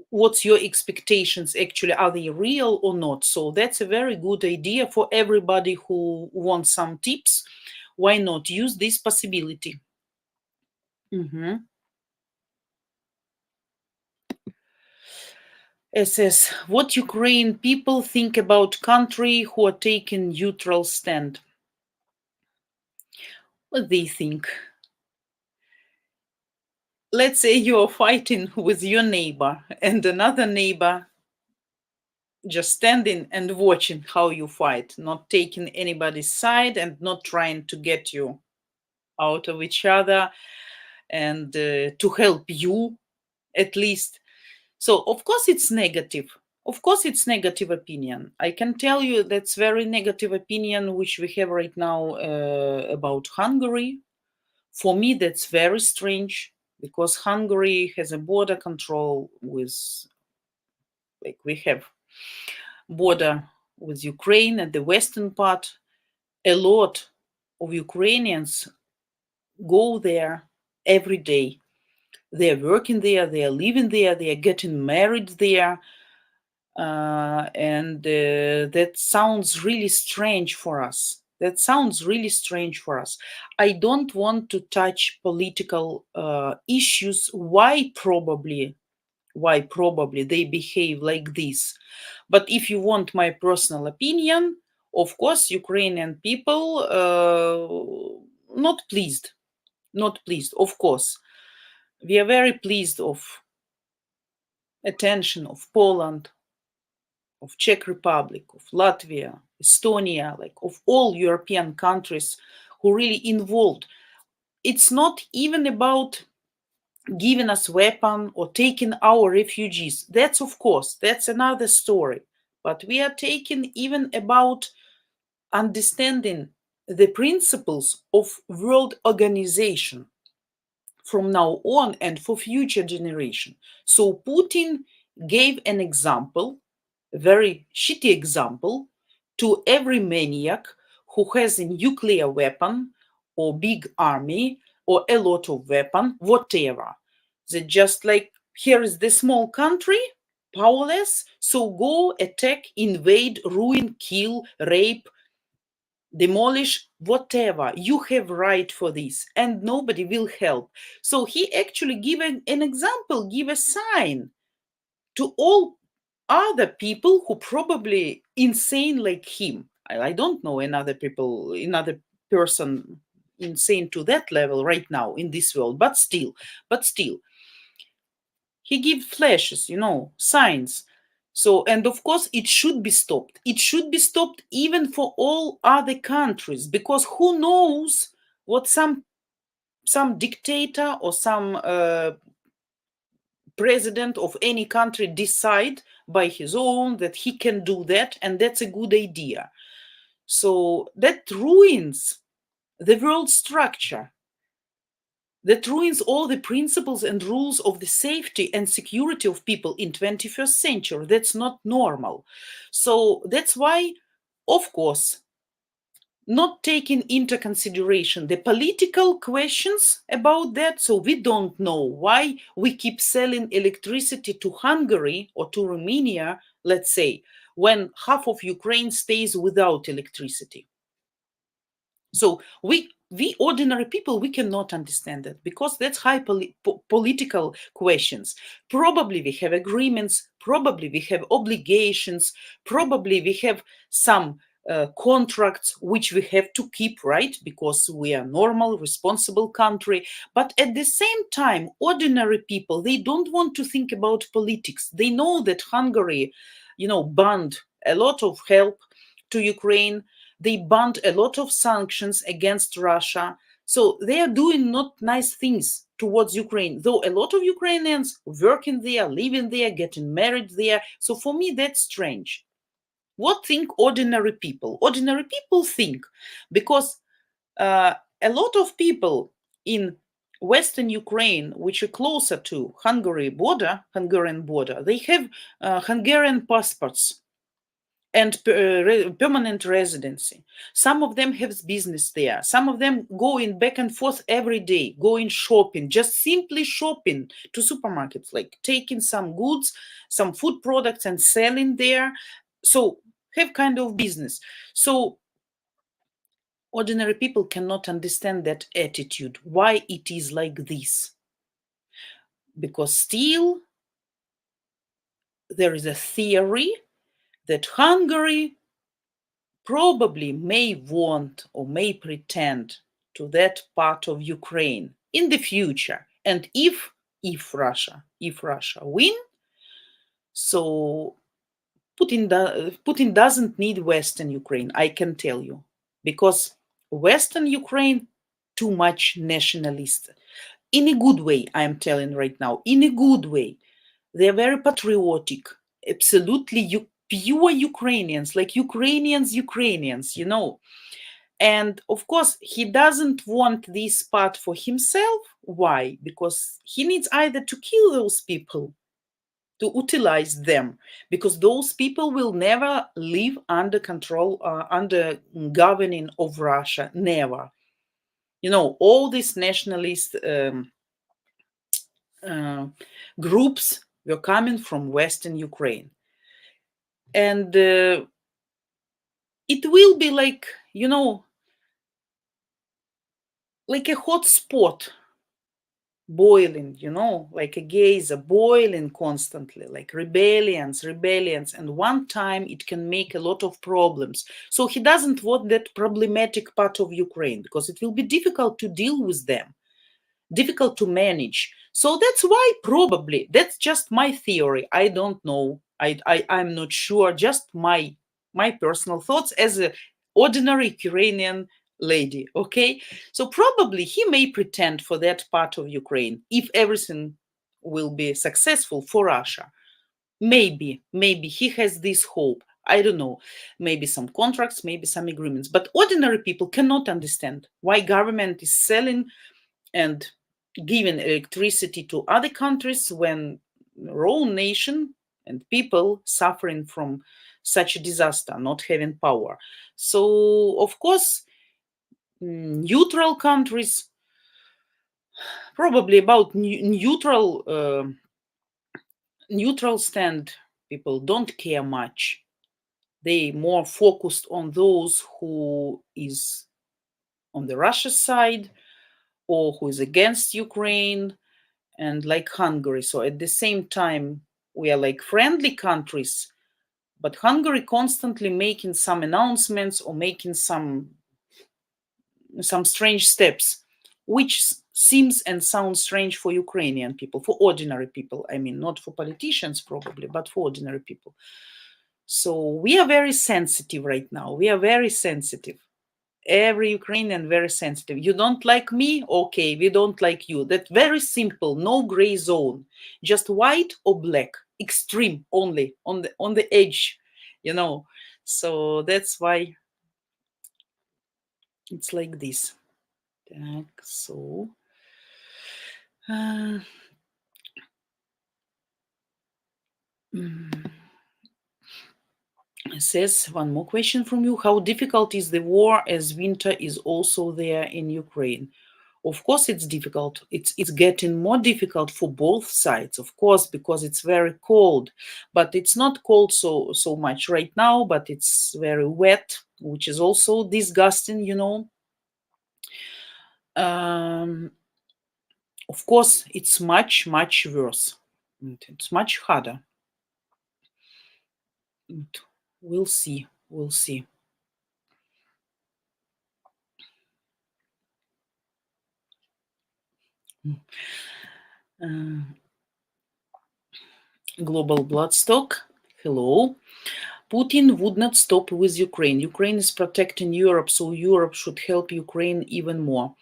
what's your expectations actually, are they real or not. So that's a very good idea for everybody who wants some tips. Why not use this possibility? SS, what Ukraine people think about country who are taking neutral stand? What they think? Let's say you're fighting with your neighbor and another neighbor just standing and watching how you fight, not taking anybody's side and not trying to get you out of each other and to help you at least. So of course it's negative. Of course it's negative opinion. I can tell you that's very negative opinion which we have right now about Hungary. For me that's very strange because Hungary has a border control with, like, we have border with Ukraine and the western part. A lot of Ukrainians go there every day. They're working there, they are living there, they are getting married there. And that sounds really strange for us. That sounds really strange for us. I don't want to touch political issues. Why probably they behave like this. But if you want my personal opinion, of course, Ukrainian people not pleased. Not pleased, of course. We are very pleased of attention of Poland, of Czech Republic, of Latvia, Estonia, like of all European countries who really involved. It's not even about giving us weapon or taking our refugees. That's, of course, that's another story. But we are taking even about understanding the principles of world organization from now on and for future generation. So Putin gave an example, a very shitty example, to every maniac who has a nuclear weapon or big army or a lot of weapon, whatever. That just like, here is the small country, powerless, so go attack, invade, ruin, kill, rape, demolish, whatever. You have right for this and nobody will help. So he actually give an example, give a sign to all other people who probably insane like him. I don't know another person insane to that level right now in this world, but still, he give flashes, signs. So, and of course, it should be stopped. It should be stopped even for all other countries, because who knows what some dictator or some president of any country decide by his own that he can do that, and that's a good idea. So that ruins the world structure. That ruins all the principles and rules of the safety and security of people in 21st century. That's not normal. So that's why, of course, not taking into consideration the political questions about that. So we don't know why we keep selling electricity to Hungary or to Romania, let's say, when half of Ukraine stays without electricity. So we ordinary people, we cannot understand that, because that's high political questions. Probably we have agreements, probably we have obligations, probably we have some contracts which we have to keep, right? Because we are normal, responsible country. But at the same time, ordinary people, they don't want to think about politics. They know that Hungary, banned a lot of help to Ukraine. They banned a lot of sanctions against Russia. So they are doing not nice things towards Ukraine, though a lot of Ukrainians working there, living there, getting married there. So for me, that's strange. What think ordinary people? Ordinary people think, because a lot of people in Western Ukraine, which are closer to Hungarian border, they have Hungarian passports and permanent residency. Some of them have business there. Some of them going back and forth every day, going shopping, just simply shopping to supermarkets, like taking some goods, some food products and selling there. So have kind of business. So ordinary people cannot understand that attitude, why it is like this. Because still there is a theory that Hungary probably may want or may pretend to that part of Ukraine in the future. And if Russia win, so Putin doesn't need Western Ukraine, I can tell you, because Western Ukraine too much nationalist. In a good way, I am telling right now, in a good way. They're very patriotic, absolutely pure Ukrainians, like Ukrainians, And of course, he doesn't want this part for himself. Why? Because he needs either to kill those people, to utilize them, because those people will never live under control, under governing of Russia, never. All these nationalist groups were coming from Western Ukraine. And it will be like, like a hot spot boiling, like a geyser boiling constantly, like rebellions. And one time it can make a lot of problems. So he doesn't want that problematic part of Ukraine, because it will be difficult to deal with them, difficult to manage. So that's why, probably, that's just my theory. I don't know. I'm not sure. Just my personal thoughts as a ordinary Ukrainian lady. Okay, so probably he may pretend for that part of Ukraine if everything will be successful for Russia. Maybe he has this hope. I don't know. Maybe some contracts, maybe some agreements. But ordinary people cannot understand why government is selling and giving electricity to other countries when our own nation and people suffering from such a disaster, not having power. So, of course, neutral countries, probably about neutral stand people don't care much. They more focused on those who is on the Russia side or who is against Ukraine, and like Hungary. So at the same time, we are like friendly countries, but Hungary constantly making some announcements or making some strange steps, which seems and sounds strange for Ukrainian people, for ordinary people. I mean, not for politicians probably, but for ordinary people. So we are very sensitive right now. We are very sensitive. Every Ukrainian very sensitive. You don't like me? Okay, we don't like you. That's very simple. No gray zone. Just white or black. Extreme only on the edge, So that's why it's like this. So says one more question from you. How difficult is the war as winter is also there in Ukraine? Of course, it's difficult. It's getting more difficult for both sides, of course, because it's very cold. But it's not cold so much right now, but it's very wet, which is also disgusting, Of course, it's much, much worse. It's much harder. We'll see. We'll see. Global Bloodstock. Hello. Putin would not stop with Ukraine. Ukraine is protecting Europe, so Europe should help Ukraine even more.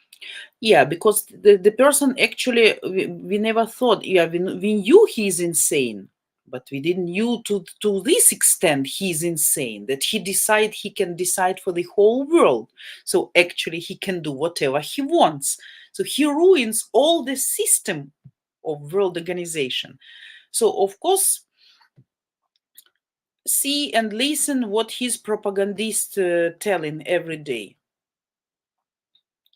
Yeah, because the person actually, we never thought, we knew he's insane, but we didn't knew to this extent he's insane, that he can decide for the whole world. So actually he can do whatever he wants. So he ruins all the system of world organization. So of course, see and listen what his propagandist telling every day.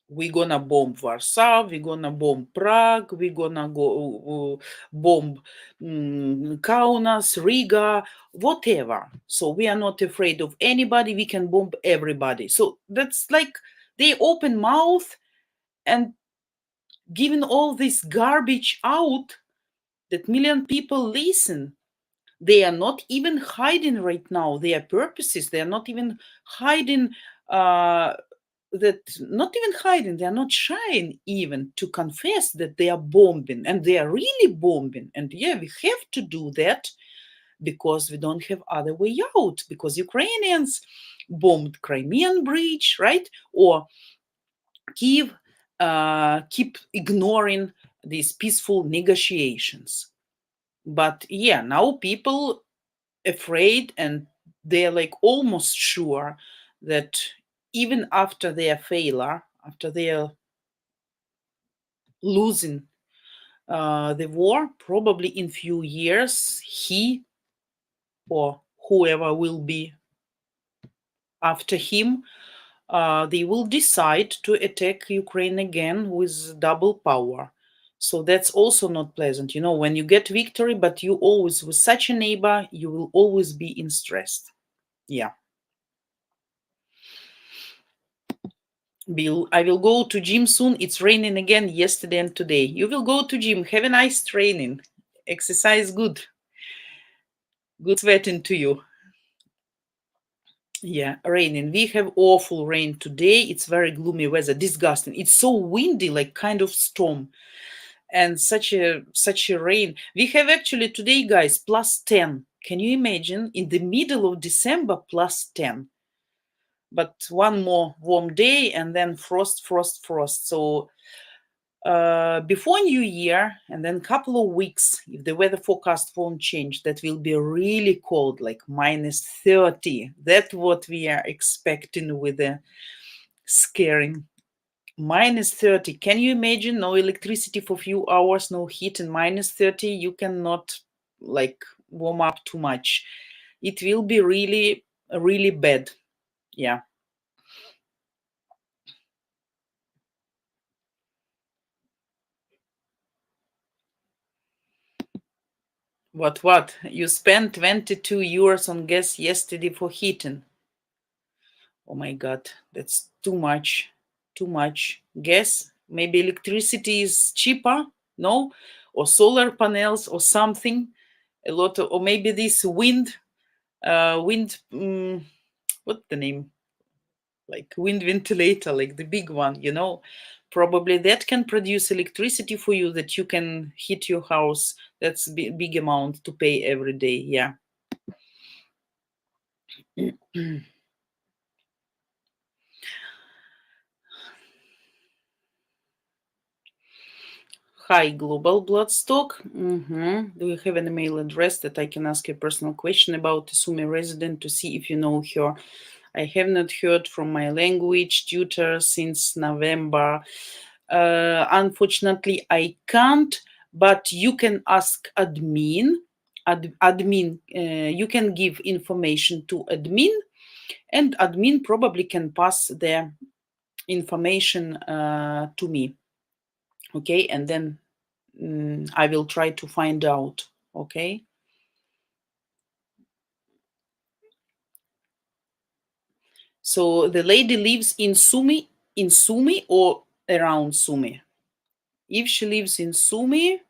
We're gonna bomb Warsaw, we're gonna bomb Prague, we're gonna go bomb Kaunas, Riga, whatever. So we are not afraid of anybody, we can bomb everybody. So that's like they open mouth and giving all this garbage out that million people listen. They are not even hiding right now their purposes. They are not even hiding they are not shying even to confess that they are bombing, and they are really bombing. And yeah, we have to do that because we don't have other way out, because Ukrainians bombed Crimean Bridge, right? Or Kiev keep ignoring these peaceful negotiations. But yeah, now people afraid, and they're like almost sure that even after their failure, after they're losing the war, probably in few years, he or whoever will be after him, they will decide to attack Ukraine again with double power. So that's also not pleasant. When you get victory, but you always, with such a neighbor, you will always be in stress. Yeah. Bill, I will go to gym soon. It's raining again yesterday and today. You will go to gym. Have a nice training. Exercise good. Good sweating to you. Yeah, raining. We have awful rain today. It's very gloomy weather. Disgusting. It's so windy, like kind of storm. And such a rain. We have actually today, guys, +10. Can you imagine? In the middle of December, plus 10. But one more warm day and then frost. So before New Year and then couple of weeks, if the weather forecast won't change, that will be really cold, like minus 30. That's what we are expecting with the scaring. Minus 30. Can you imagine? No electricity for a few hours, no heat, and minus 30. You cannot like warm up too much. It will be really, really bad. Yeah. What? You spent 22 euros on gas yesterday for heating. Oh my God, that's too much. Too much. Gas? Maybe electricity is cheaper? No? Or solar panels or something? A lot of, or maybe this wind, what's the name? Like wind ventilator, like the big one, probably that can produce electricity for you that you can heat your house. That's big amount to pay every day. Yeah. Hi, Global Bloodstock. Do you have an email address that I can ask a personal question about a Sumi resident to see if you know her? I have not heard from my language tutor since November. Unfortunately, I can't, but you can ask admin. You can give information to admin, and admin probably can pass their information to me. Okay, and then I will try to find out. Okay. So the lady lives in Sumi or around Sumi. If she lives in Sumi,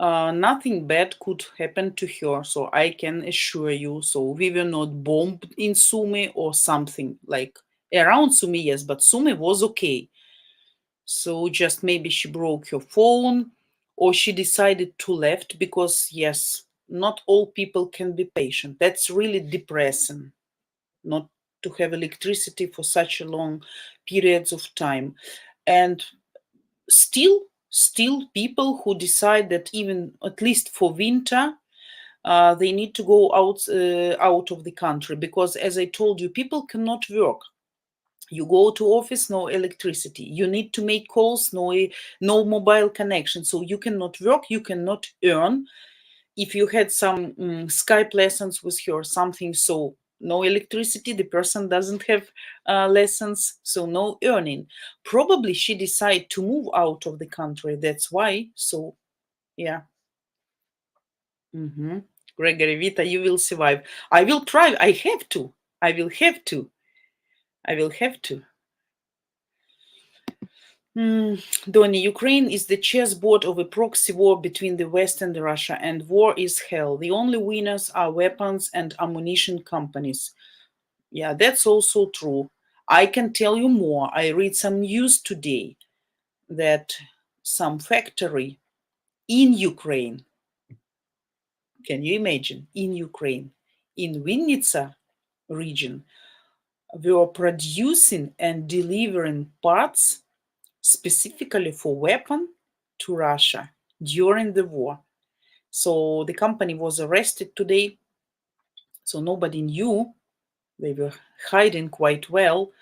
nothing bad could happen to her. So I can assure you. So we were not bombed in Sumi or something like around Sumi, yes, but Sumi was okay. So just maybe she broke her phone or she decided to left because, yes, not all people can be patient. That's really depressing, not to have electricity for such a long periods of time. And still people who decide that even at least for winter, they need to go out of the country because, as I told you, people cannot work. You go to office, no electricity. You need to make calls, no mobile connection. So you cannot work, you cannot earn. If you had some Skype lessons with her or something, so no electricity, the person doesn't have lessons, so no earning. Probably she decided to move out of the country. That's why. So, yeah. Gregory Vita, you will survive. I will try. I have to. I will have to. Donny, Ukraine is the chessboard of a proxy war between the West and Russia, and war is hell. The only winners are weapons and ammunition companies. Yeah, that's also true. I can tell you more. I read some news today that some factory in Ukraine, can you imagine, in Ukraine, in Vinnytsia region, were producing and delivering parts specifically for weapon to Russia during the war. So the company was arrested today. So nobody knew. They were hiding quite well.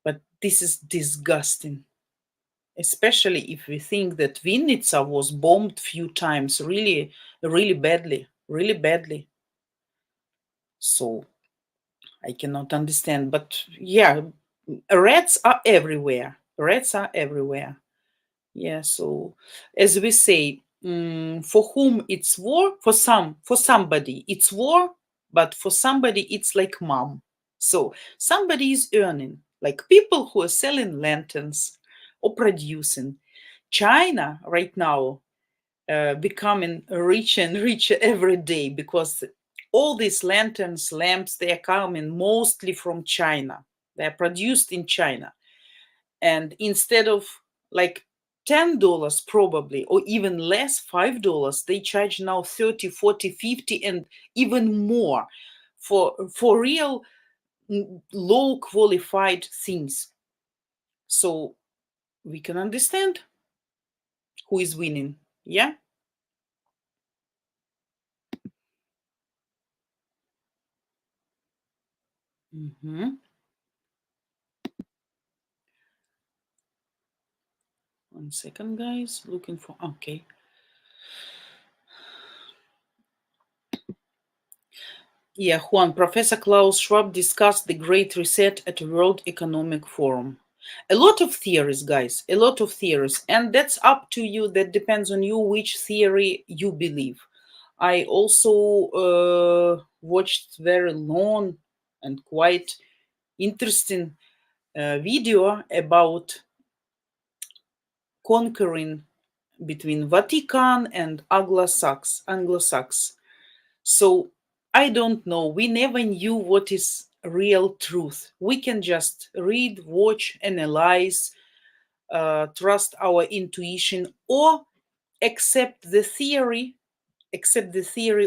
But this is disgusting, especially if we think that Vinnytsia was bombed few times, really, really badly, really badly. So I cannot understand. But yeah, rats are everywhere. Rats are everywhere. Yeah, so as we say, for whom it's war, for somebody it's war, but for somebody it's like mom. So somebody is earning, like people who are selling lanterns or producing. China right now becoming richer and richer every day because all these lanterns, lamps, they are coming mostly from China. They are produced in China. And instead of like $10 probably, or even less, $5, they charge now 30, 40, 50, and even more for real low qualified things. So we can understand who is winning. Yeah. Mm-hmm. 1 second, guys. Looking for, okay. Yeah, Juan, Professor Klaus Schwab discussed the Great Reset at World Economic Forum. A lot of theories, guys, a lot of theories. And that's up to you. That depends on you which theory you believe. I also watched very long and quite interesting video about conquering between Vatican and Anglo-Saxons. So I don't know. We never knew what is real truth. We can just read, watch, analyze, trust our intuition, or accept the theory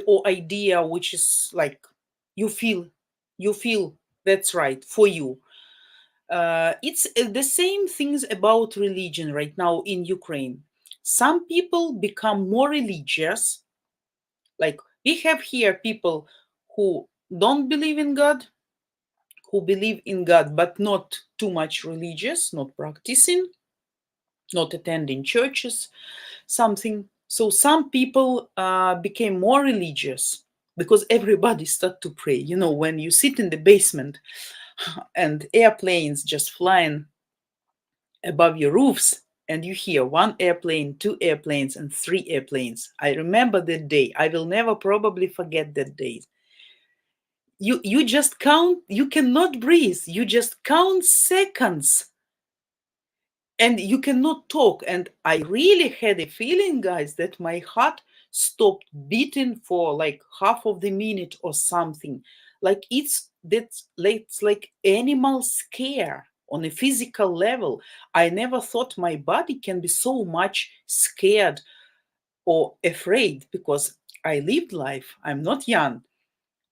or idea which is like you feel that's right for you. It's the same things about religion right now in Ukraine. Some people become more religious. Like we have here people who don't believe in God, who believe in God but not too much religious, not practicing, not attending churches, something. So some people became more religious because everybody started to pray. You know, when you sit in the basement and airplanes just flying above your roofs and you hear 1 airplane, 2 airplanes, and 3 airplanes. I remember that day. I will never probably forget that day. You just count, you cannot breathe. You just count seconds and you cannot talk. And I really had a feeling, guys, that my heart stopped beating for like half of the minute or something. Like it's like animal scare on a physical level. I never thought my body can be so much scared or afraid because I lived life. I'm not young.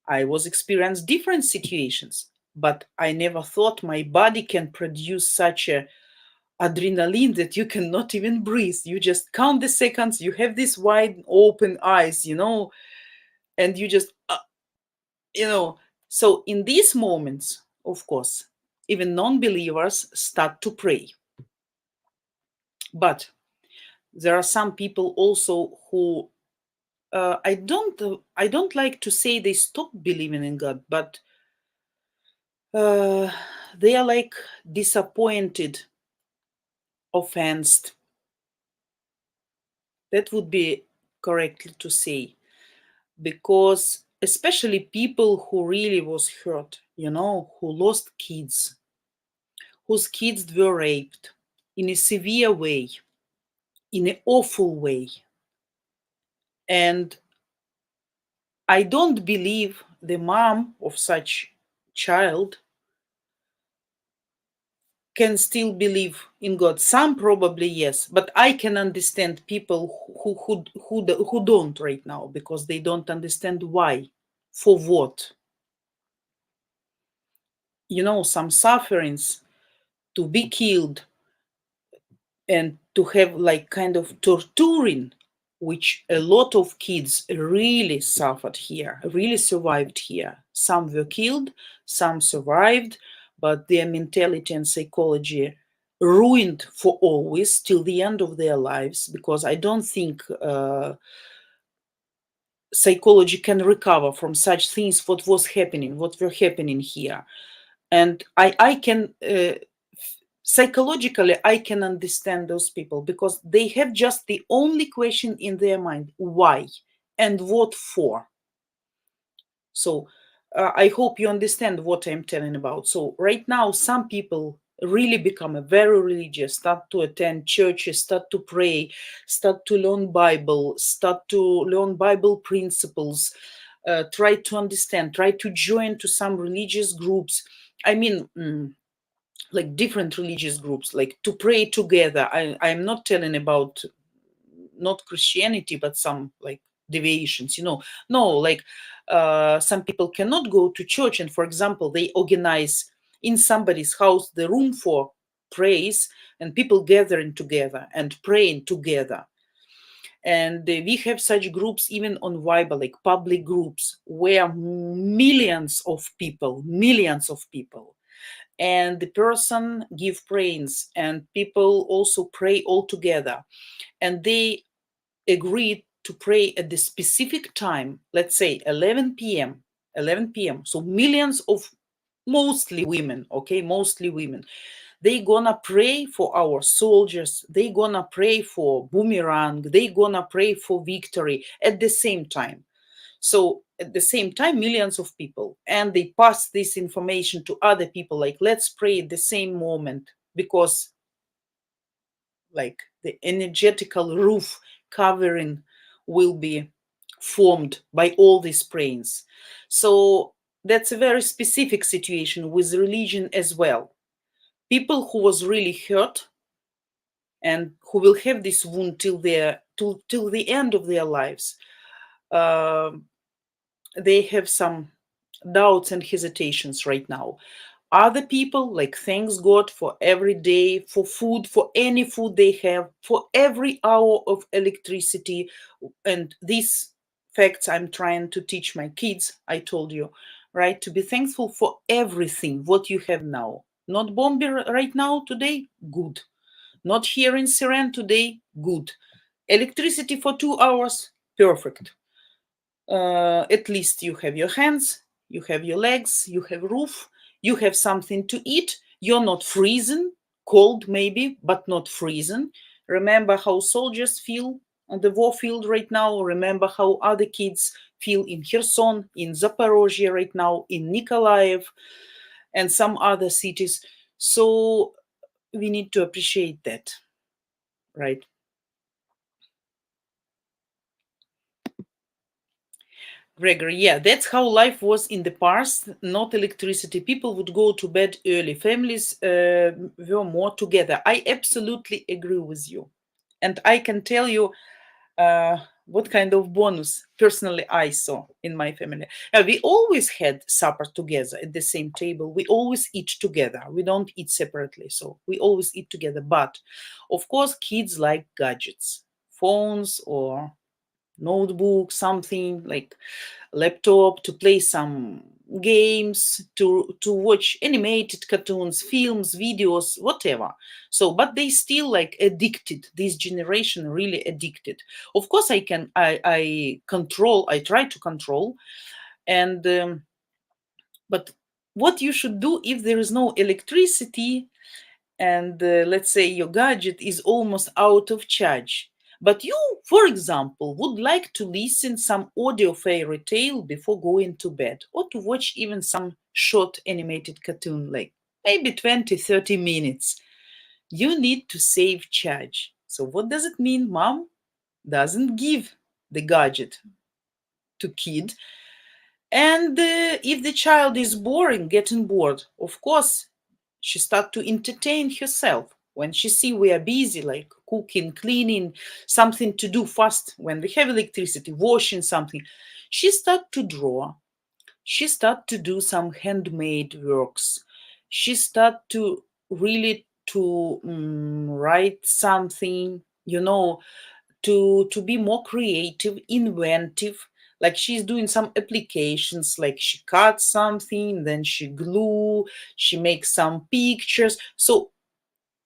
I was experienced different situations, but I never thought my body can produce such a adrenaline that you cannot even breathe. You just count the seconds, you have these wide open eyes, you know, and you just, you know. So in these moments, of course, even non-believers start to pray. But there are some people also who I don't like to say they stop believing in God, but they are like disappointed, offended. That would be correctly to say, because especially people who really was hurt, you know, who lost kids, whose kids were raped in a severe way, in an awful way. And I don't believe the mom of such child can still believe in God. Some probably yes, but I can understand people who don't right now because they don't understand why, for what. You know, some sufferings to be killed and to have like kind of torturing, which a lot of kids really suffered here, really survived here. Some were killed, some survived, but their mentality and psychology ruined for always till the end of their lives, because I don't think psychology can recover from such things, what were happening here. And I can psychologically I can understand those people because they have just the only question in their mind: why and what for. So I hope you understand what I'm telling about. So right now some people really become a very religious, start to attend churches, start to pray, start to learn Bible, start to learn Bible principles, try to understand, try to join to some religious groups. I mean, like different religious groups, like to pray together. I'm not telling about not Christianity, but some like deviations, No, like some people cannot go to church, and for example, they organize in somebody's house the room for praise, and people gathering together and praying together. And we have such groups even on Viber, like public groups, where millions of people, and the person give prayers, and people also pray all together, and they agreed to pray at the specific time, let's say 11 p.m. 11 p.m. So millions of, mostly women, okay, mostly women, they gonna pray for our soldiers, they gonna pray for boomerang, they gonna pray for victory at the same time. So at the same time, millions of people, and they pass this information to other people, like let's pray at the same moment, because like the energetical roof covering will be formed by all these prayings. So that's a very specific situation with religion as well. People who was really hurt and who will have this wound till the end of their lives, uh, they have some doubts and hesitations right now. Other people, like, thanks God for every day, for food, for any food they have, for every hour of electricity. And these facts I'm trying to teach my kids, I told you, right? To be thankful for everything, what you have now. Not bombing right now, today, good. Not hearing siren today, good. Electricity for 2 hours, perfect. At least you have your hands, you have your legs, you have roof, you have something to eat. You're not freezing, cold maybe, but not freezing. Remember how soldiers feel on the war field right now. Remember how other kids feel in Kherson, in Zaporozhye right now, in Nikolaev, and some other cities. So we need to appreciate that, right? Gregory, yeah, that's how life was in the past. Not electricity. People would go to bed early. Families were more together. I absolutely agree with you. And I can tell you what kind of bonus personally I saw in my family. We always had supper together at the same table. We always eat together. We don't eat separately. So we always eat together. But of course, kids like gadgets, phones or notebook, something like laptop, to play some games, to watch animated cartoons, films, videos, whatever. So but they still like addicted, this generation really addicted. Of course I try to control. And but what you should do if there is no electricity, and let's say your gadget is almost out of charge, but you, for example, would like to listen some audio fairy tale before going to bed, or to watch even some short animated cartoon, like maybe 20-30 minutes, you need to save charge. So what does it mean? Mom doesn't give the gadget to kid, and if the child is getting bored, of course she start to entertain herself. When she see we are busy, like cooking, cleaning, something to do fast, when we have electricity, washing something, she start to draw. She start to do some handmade works. She start to really to write something, to be more creative, inventive. Like she's doing some applications, like she cuts something, then she glue, she makes some pictures. So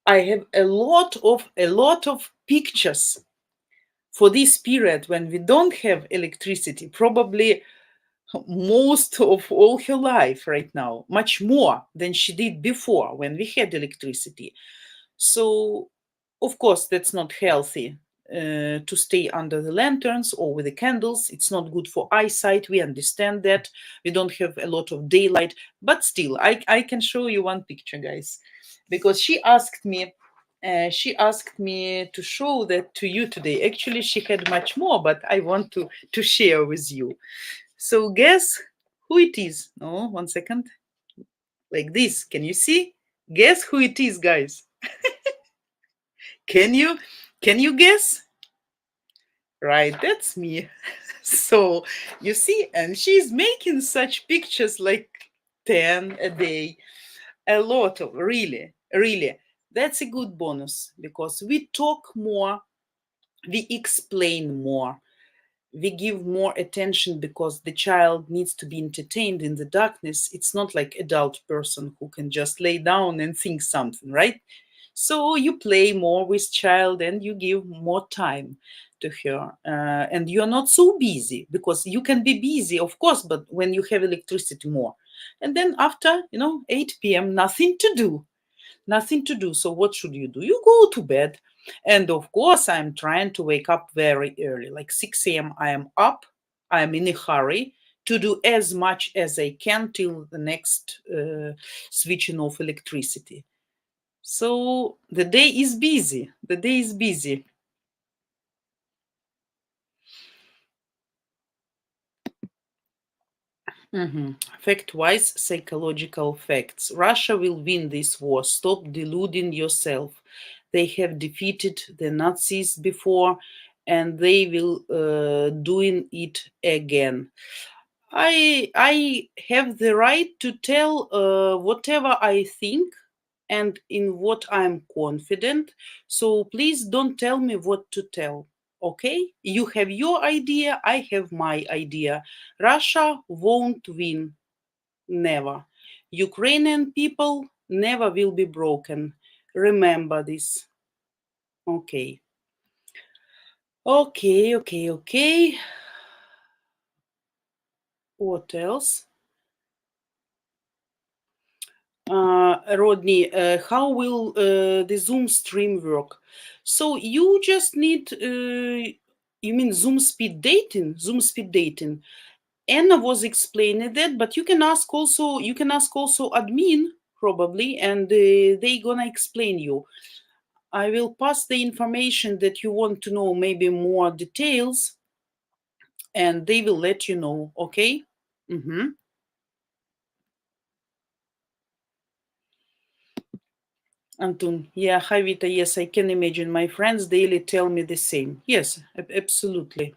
I have a lot of pictures for this period when we don't have electricity, probably most of all her life right now, much more than she did before when we had electricity. So of course that's not healthy, to stay under the lanterns or with the candles. It's not good for eyesight. We understand that. We don't have a lot of daylight, but still I can show you one picture, guys, because she asked me to show that to you today. Actually, she had much more, but I want to share with you. So guess who it is? No, 1 second. Like this. Can you see? Guess who it is, guys? Can you guess? Right, that's me. So you see, and she's making such pictures like 10 a day, a lot of, really, really. That's a good bonus because we talk more, we explain more, we give more attention because the child needs to be entertained in the darkness. It's not like adult person who can just lay down and think something, right? So you play more with child and you give more time to her, and you're not so busy because you can be busy, of course, but when you have electricity more. And then after 8 p.m, nothing to do, nothing to do. So what should you do? You go to bed. And of course, I'm trying to wake up very early, like 6 a.m. I am up. I'm in a hurry to do as much as I can till the next switching off electricity. So the day is busy. The day is busy. Fact-wise, psychological facts. Russia will win this war. Stop deluding yourself. They have defeated the Nazis before, and they will doing it again. I have the right to tell whatever I think and in what I'm confident. So please don't tell me what to tell. Okay? You have your idea, I have my idea. Russia won't win. Never. Ukrainian people never will be broken. Remember this. Okay. Okay. What else? Rodney, how will the Zoom stream work? So you just need, you mean Zoom speed dating? Zoom speed dating. Anna was explaining that, but you can ask also admin probably, and they gonna explain you. I will pass the information that you want to know, maybe more details, and they will let you know. Okay. Anton, yeah, hi Vita. Yes, I can imagine. My friends daily tell me the same. Yes, absolutely.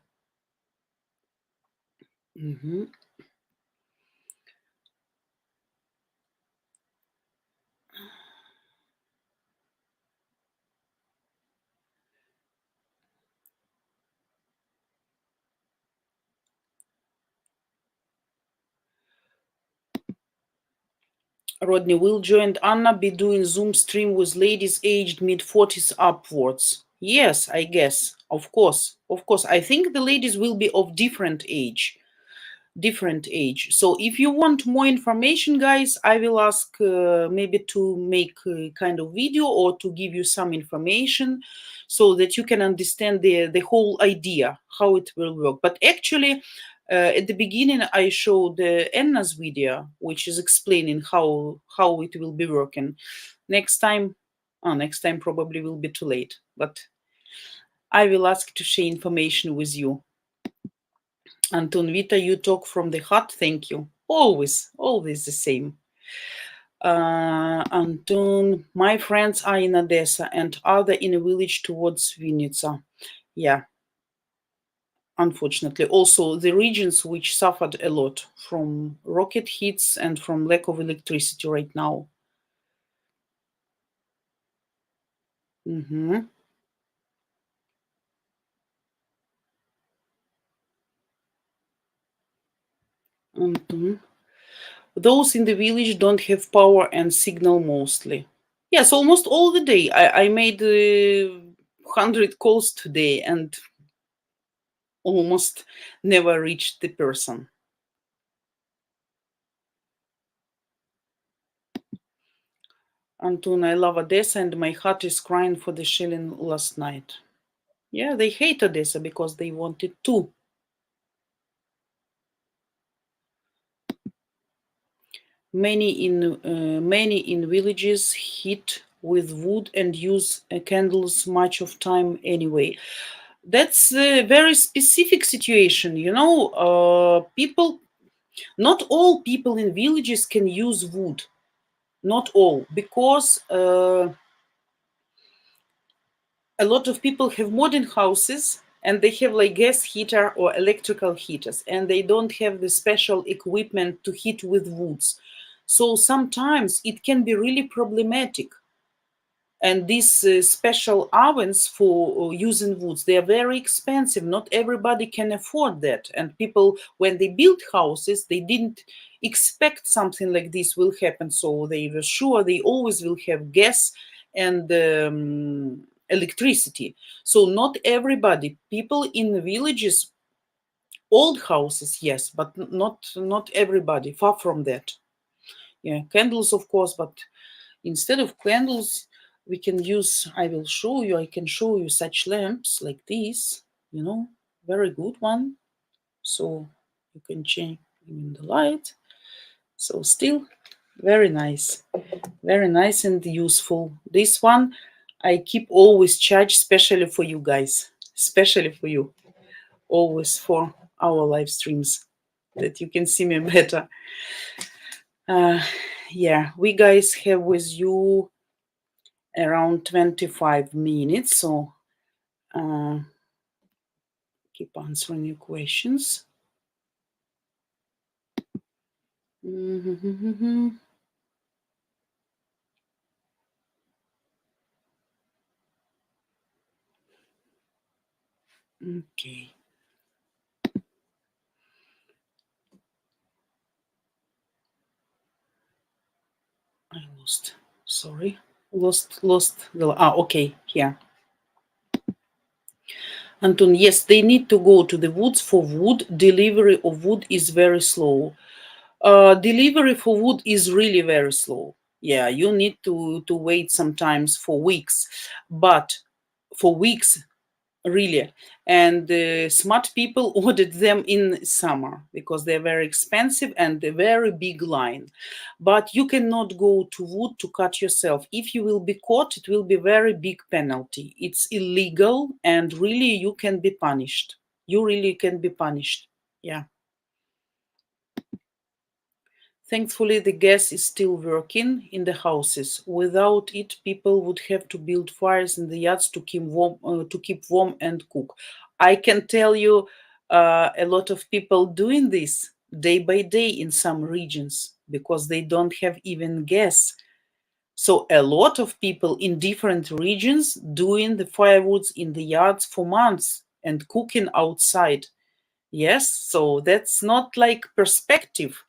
Rodney, will Joe and Anna be doing Zoom stream with ladies aged mid-40s upwards? Yes, I guess. Of course. Of course. I think the ladies will be of different age. So if you want more information, guys, I will ask maybe to make a kind of video or to give you some information so that you can understand the whole idea, how it will work. But actually, at the beginning, I showed Anna's video, which is explaining how it will be working. Next time probably will be too late, but I will ask to share information with you. Anton, Vita, you talk from the heart. Thank you. Always the same. Anton, my friends are in Odessa and other in a village towards Vinnytsia. Yeah. Unfortunately, also the regions which suffered a lot from rocket hits and from lack of electricity right now. Those in the village don't have power and signal mostly. Yes, almost all the day. I made 100 calls today and almost never reached the person. Anton, I love Odessa and my heart is crying for the shelling last night. Yeah, they hate Odessa because they wanted to. Many in villages heat with wood and use candles much of time anyway. That's a very specific situation. People, not all people in villages can use wood. not all, because a lot of people have modern houses and they have like gas heater or electrical heaters, and they don't have the special equipment to heat with woods. So sometimes it can be really problematic. And these special ovens for using woods, they are very expensive. Not everybody can afford that. And people, when they built houses, they didn't expect something like this will happen. So they were sure they always will have gas and electricity. So not everybody, people in the villages, old houses, yes, but not everybody, far from that. Yeah, candles, of course, but instead of candles, we can use, I can show you such lamps like this, very good one. So you can change in the light. So still very nice and useful. This one I keep always charged, especially for you guys, especially for you, always for our live streams, that you can see me better. Yeah, we guys have with you around 25 minutes, so keep answering your questions. Okay. I lost. Sorry. Lost the. Okay. Here. Anton, yes, they need to go to the woods for wood. Delivery of wood is very slow. Delivery for wood is really very slow. Yeah, you need to wait sometimes for weeks, but for weeks, really. And smart people ordered them in summer because they're very expensive and a very big line. But you cannot go to wood to cut yourself. If you will be caught, it will be very big penalty. It's illegal, and really you can be punished. You really can be punished. Yeah. Thankfully, the gas is still working in the houses. Without it, people would have to build fires in the yards to keep warm and cook. I can tell you, a lot of people doing this day by day in some regions because they don't have even gas. So a lot of people in different regions doing the firewoods in the yards for months and cooking outside. Yes, so that's not like perspective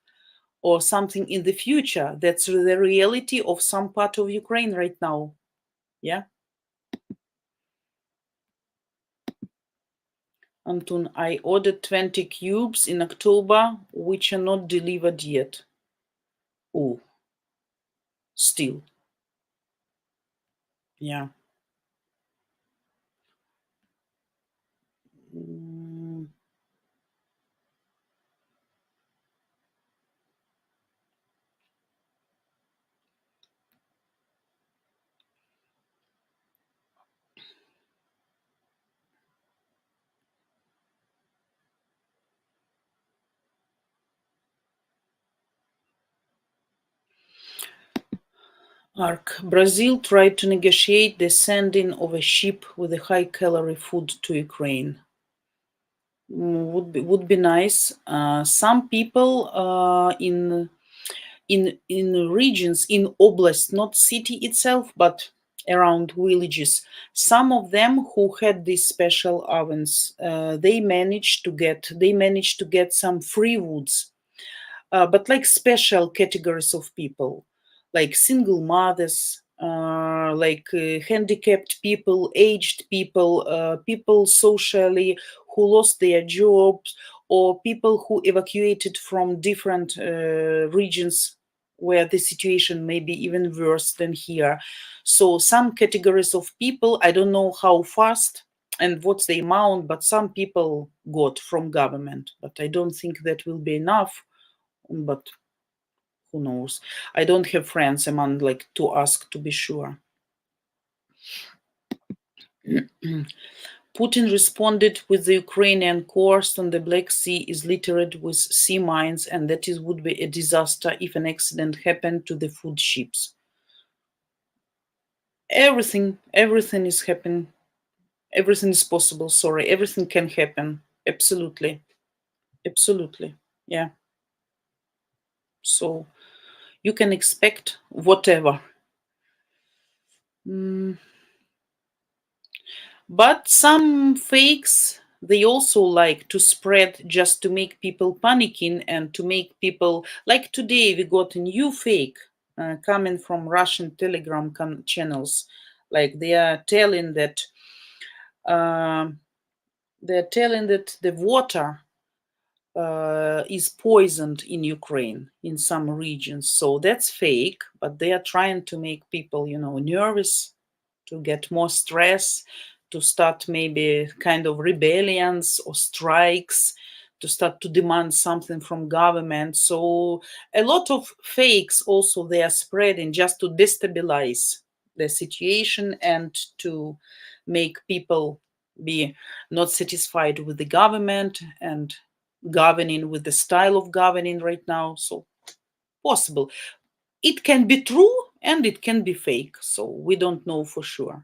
or something in the future. That's the reality of some part of Ukraine right now. Yeah. Anton, I ordered 20 cubes in October, which are not delivered yet. Oh, still. Yeah. Ark, Brazil tried to negotiate the sending of a ship with a high-calorie food to Ukraine. Would be nice. Some people in regions, in oblast, not city itself, but around villages, some of them who had these special ovens, they managed to get some free woods, but like special categories of people, like single mothers, like handicapped people, aged people, people socially who lost their jobs, or people who evacuated from different regions where the situation may be even worse than here. So some categories of people, I don't know how fast and what's the amount, but some people got from government, but I don't think that will be enough. But who knows? I don't have friends among like to ask to be sure. Putin responded with the Ukrainian coast on the Black Sea is littered with sea mines, and that it would be a disaster if an accident happened to the food ships. Everything is happening. Everything is possible. Sorry, everything can happen. Absolutely. Yeah. So you can expect whatever. But some fakes, they also like to spread just to make people panicking and to make people, like today we got a new fake coming from Russian Telegram channels. Like they are telling that the water is poisoned in Ukraine in some regions. So that's fake, but they are trying to make people, nervous, to get more stress, to start maybe kind of rebellions or strikes, to start to demand something from government. So a lot of fakes also they are spreading just to destabilize the situation and to make people be not satisfied with the government and governing with the style of governing right now. So possible. It can be true and it can be fake. So we don't know for sure.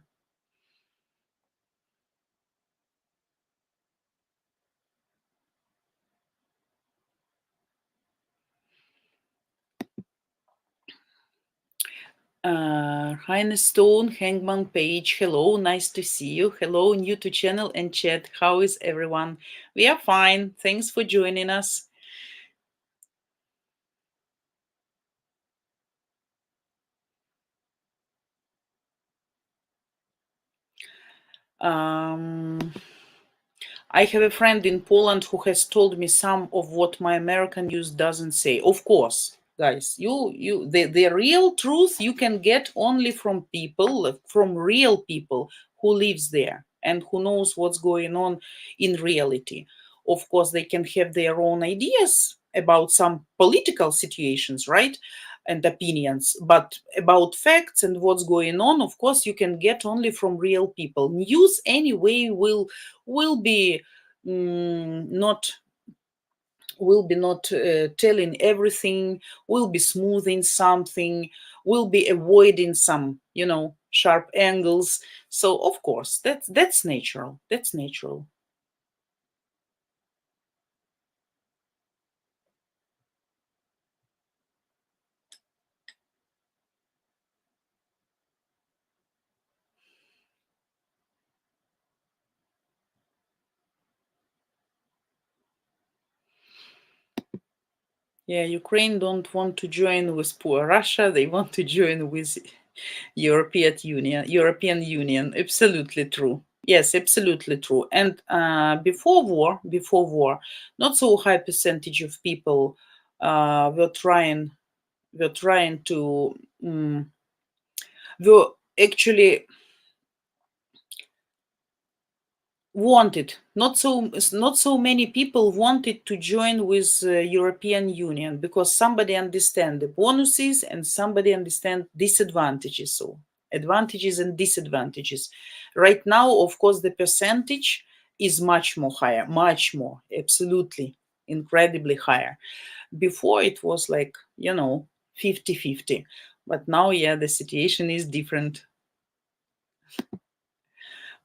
Heine Stone, Hangman Page, hello, nice to see you. Hello, new to channel and chat. How is everyone? We are fine. Thanks for joining us. I have a friend in Poland who has told me some of what my American news doesn't say. Of course, guys, the real truth you can get only from people, from real people who lives there and who knows what's going on in reality. Of course, they can have their own ideas about some political situations, right? And opinions, but about facts and what's going on, of course, you can get only from real people. News anyway will be not telling everything, will be smoothing something, will be avoiding some sharp angles. So of course that's natural. Yeah, Ukraine don't want to join with poor Russia, they want to join with European Union. Absolutely true. Yes, absolutely true. And before war, not so high percentage of people were trying to were actually wanted, not so many people wanted to join with European Union because somebody understand the bonuses and somebody understand disadvantages. So advantages and disadvantages. Right now, of course, the percentage is much more higher, much more, absolutely incredibly higher. Before it was like 50-50, but now, yeah, the situation is different.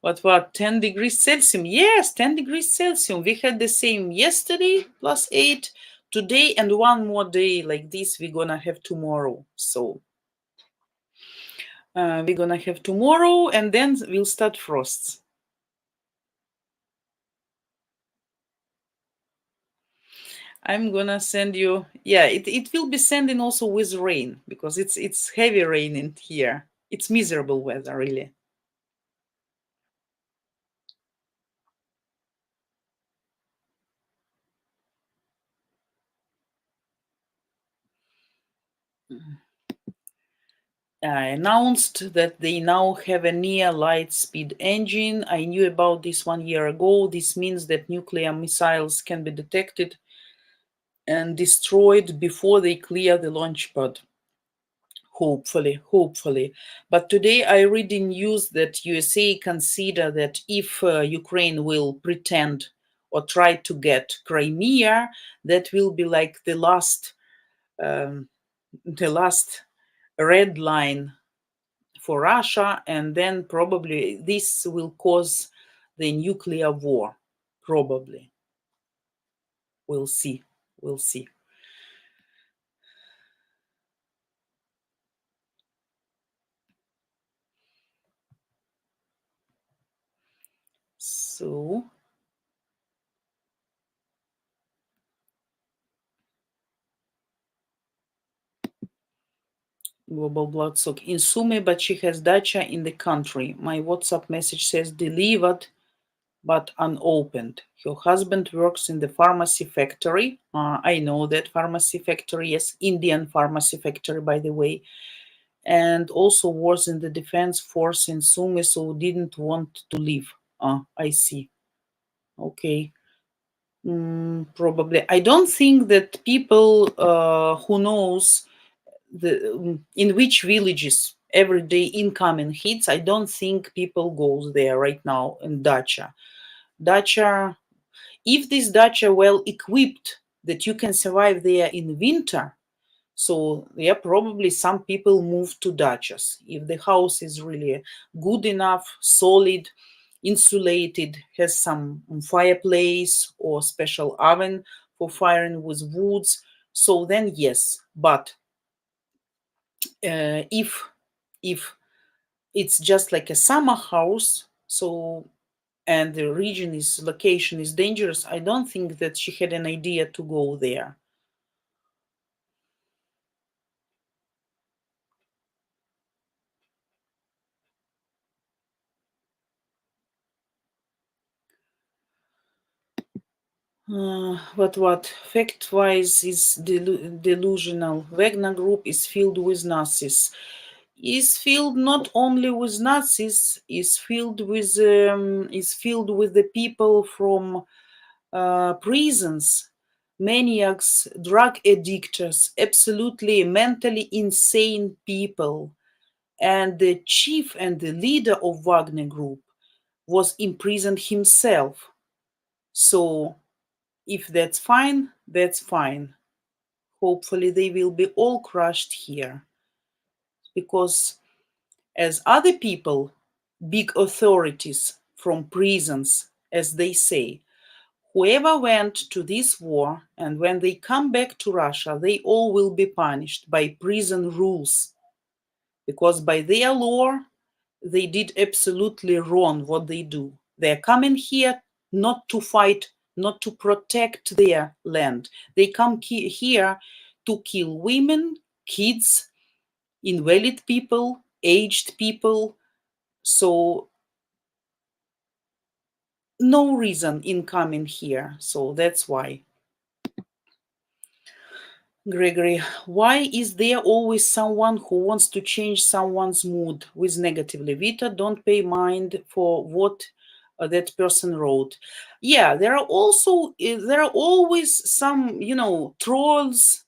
What, 10 degrees Celsius? Yes, 10 degrees Celsius. We had the same yesterday, +8, today, and one more day like this we're gonna have tomorrow. So we're gonna have tomorrow, and then we'll start frosts. I'm gonna send you. Yeah, it will be sending also with rain because it's heavy rain in here. It's miserable weather, really. Announced that they now have a near light speed engine. I knew about this 1 year ago. This means that nuclear missiles can be detected and destroyed before they clear the launch pad. Hopefully. But today I read in news that USA consider that if Ukraine will pretend or try to get Crimea, that will be like um, the last red line for Russia, and then probably this will cause the nuclear war. Probably. We'll see. We'll see. So, Global Bloodstock in Sumy, but she has dacha in the country. My WhatsApp message says delivered but unopened. Her husband works in the pharmacy factory. I know that pharmacy factory, yes, Indian pharmacy factory, by the way, and also was in the defense force in Sumy, so didn't want to leave. I see. Okay. Probably. I don't think that people who knows in which villages every day incoming hits, I don't think people goes there right now in dacha. If this dacha well equipped that you can survive there in winter, so yeah, probably some people move to dachas. If the house is really good enough, solid, insulated, has some fireplace or special oven for firing with woods, so then yes. But if it's just like a summer house, so and the location is dangerous, I don't think that she had an idea to go there. What fact-wise is delusional. Wagner Group is filled with Nazis. Is filled not only with Nazis, is filled with the people from prisons, maniacs, drug addicts, absolutely mentally insane people. And the chief and the leader of Wagner Group was imprisoned himself. So if that's fine, that's fine. Hopefully they will be all crushed here. Because as other people, big authorities from prisons, as they say, whoever went to this war and when they come back to Russia, they all will be punished by prison rules. Because by their law, they did absolutely wrong what they do. They're coming here not to fight, not to protect their land. They come here to kill women, kids, invalid people, aged people. So no reason in coming here. So that's why. Gregory, why is there always someone who wants to change someone's mood with negatively? Vita, don't pay mind for what that person wrote. Yeah, there are always some, trolls.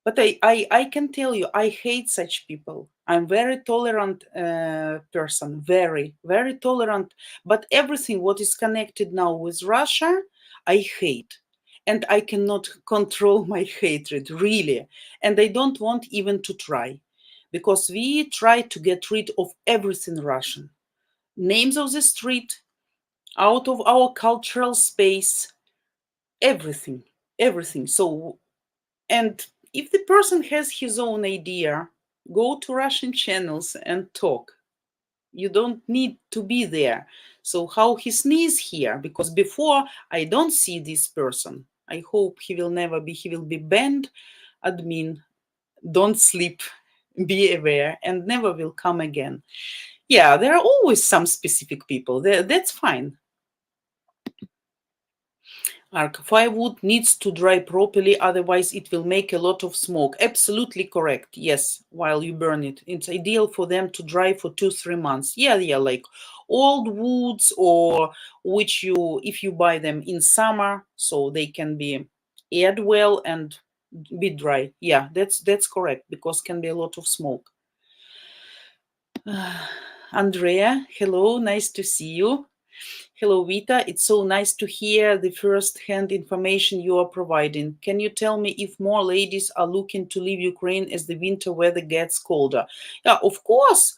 But I can tell you, I hate such people. I'm very tolerant person, very, very tolerant. But everything what is connected now with Russia, I hate. And I cannot control my hatred, really. And I don't want even to try. Because we try to get rid of everything Russian. Names of the street, out of our cultural space, everything. So, and if the person has his own idea, go to Russian channels and talk. You don't need to be there. So how he sneeze here? Because before I don't see this person. I hope he will never be. He will be banned. Admin, don't sleep. Be aware, and never will come again. Yeah, there are always some specific people. That's fine. Arc firewood needs to dry properly, otherwise it will make a lot of smoke. Absolutely correct. Yes, while you burn it. It's ideal for them to dry for 2-3 months. Yeah, like old woods, or if you buy them in summer, so they can be aired well and bit dry. Yeah, that's correct, because can be a lot of smoke. Andrea, hello, nice to see you. Hello, Vita. It's so nice to hear the first-hand information you are providing. Can you tell me if more ladies are looking to leave Ukraine as the winter weather gets colder? Yeah, of course,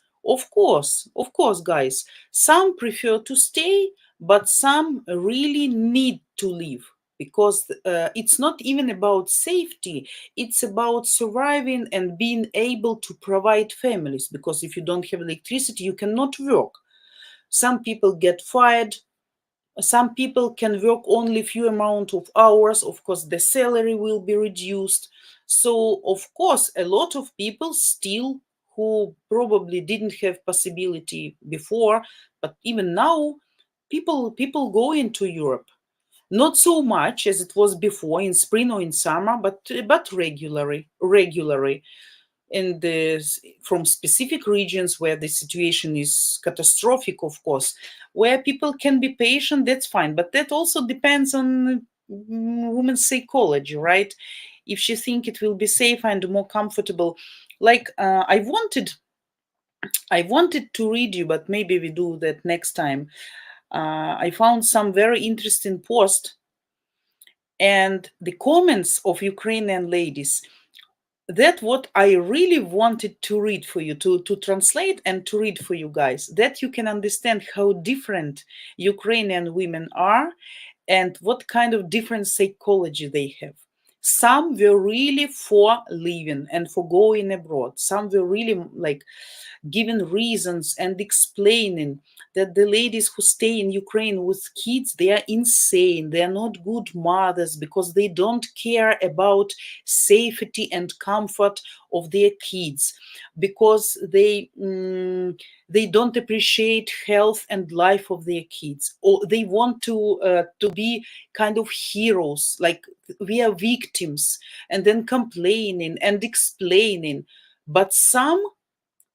guys. Some prefer to stay, but some really need to leave, because it's not even about safety. It's about surviving and being able to provide families, because if you don't have electricity, you cannot work. Some people get fired. Some people can work only few amount of hours. Of course, the salary will be reduced. So of course, a lot of people still, who probably didn't have possibility before, but even now, people go into Europe. Not so much as it was before in spring or in summer, but regularly. And from specific regions where the situation is catastrophic, of course, where people can be patient, that's fine. But that also depends on woman's psychology, right? If she think it will be safer and more comfortable. Like I wanted to read you, but maybe we do that next time. I found some very interesting post and the comments of Ukrainian ladies. That what I really wanted to read for you, to translate and to read for you guys, that you can understand how different Ukrainian women are and what kind of different psychology they have. Some were really for leaving and for going abroad. Some were really like giving reasons and explaining that the ladies who stay in Ukraine with kids, they are insane. They are not good mothers because they don't care about safety and comfort of their kids, because they don't appreciate health and life of their kids, or they want to be kind of heroes, like we are victims, and then complaining and explaining. But some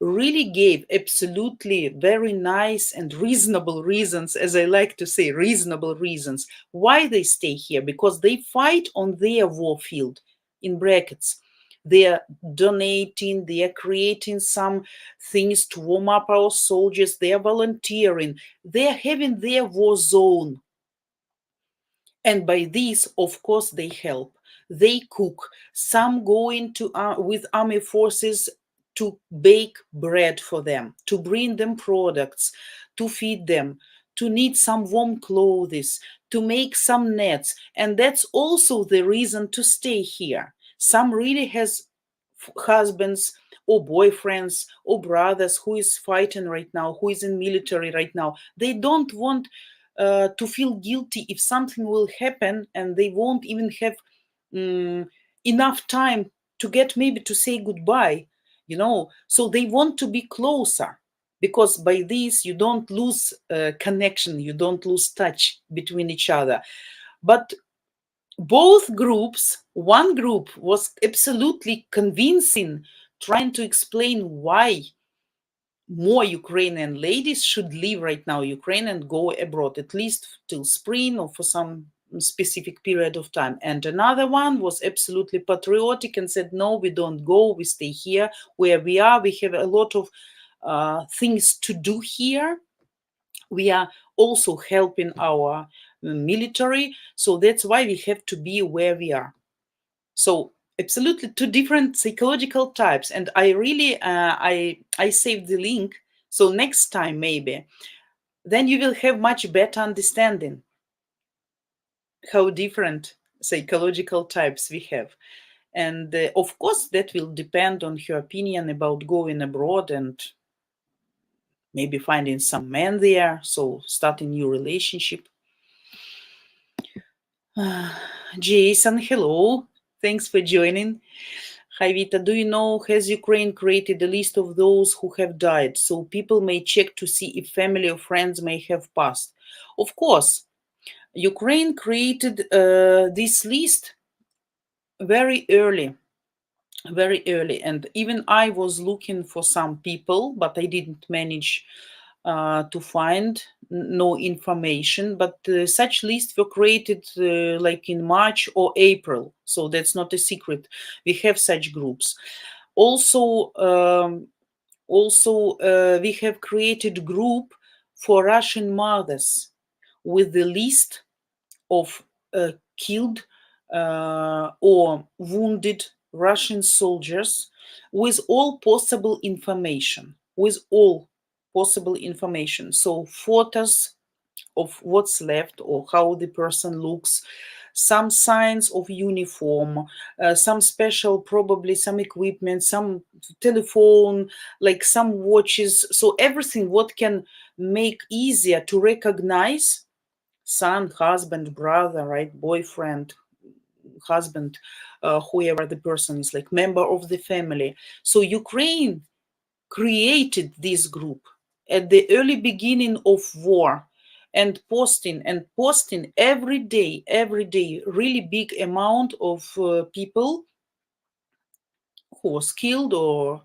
really gave absolutely very nice and reasonable reasons, as I like to say, reasonable reasons why they stay here, because they fight on their war field, in brackets. They are donating, they are creating some things to warm up our soldiers, they are volunteering, they are having their war zone. And by this, of course, they help. They cook. Some go into with army forces to bake bread for them, to bring them products, to feed them, to knit some warm clothes, to make some nets. And that's also the reason to stay here. Some really has husbands or boyfriends or brothers who is fighting right now, who is in military right now. They don't want to feel guilty if something will happen, and they won't even have enough time to get maybe to say goodbye, so they want to be closer, because by this you don't lose connection, you don't lose touch between each other. But both groups, one group was absolutely convincing, trying to explain why more Ukrainian ladies should leave right now Ukraine and go abroad, at least till spring or for some specific period of time. And another one was absolutely patriotic and said, no, we don't go, we stay here where we are. We have a lot of things to do here. We are also helping our military. So that's why we have to be where we are. So absolutely two different psychological types. And I really, I saved the link. So next time, maybe, then you will have much better understanding how different psychological types we have. And of course, that will depend on her opinion about going abroad and maybe finding some man there. So starting new relationship. Jason, hello. Thanks for joining. Hi, Vita. Do you know, has Ukraine created a list of those who have died so people may check to see if family or friends may have passed? Of course, Ukraine created this list very early, and even I was looking for some people, but I didn't manage to find no information, but such lists were created like in March or April, so that's not a secret. We have such groups. Also, we have created group for Russian mothers with the list of killed or wounded Russian soldiers with all possible information, So photos of what's left or how the person looks, some signs of uniform, some special, probably some equipment, some telephone, like some watches. So everything what can make easier to recognize son, husband, brother, right, boyfriend, husband, whoever the person is, like member of the family. So Ukraine created this group at the early beginning of war and posting every day, really big amount of people who was killed or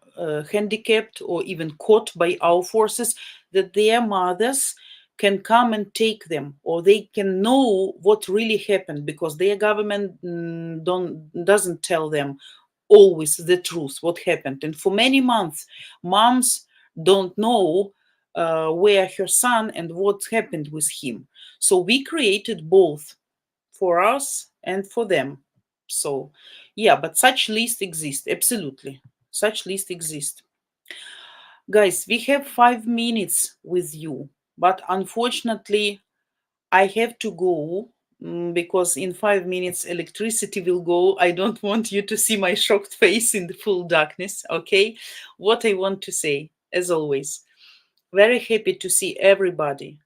handicapped or even caught by our forces, that their mothers can come and take them, or they can know what really happened, because their government doesn't tell them always the truth, what happened. And for many months, moms don't know where her son and what happened with him. So we created both for us and for them. So yeah, but such list exists, absolutely. Such list exists. Guys, we have 5 minutes with you, but unfortunately I have to go because in 5 minutes electricity will go. I don't want you to see my shocked face in the full darkness, okay? What I want to say, as always, very happy to see everybody.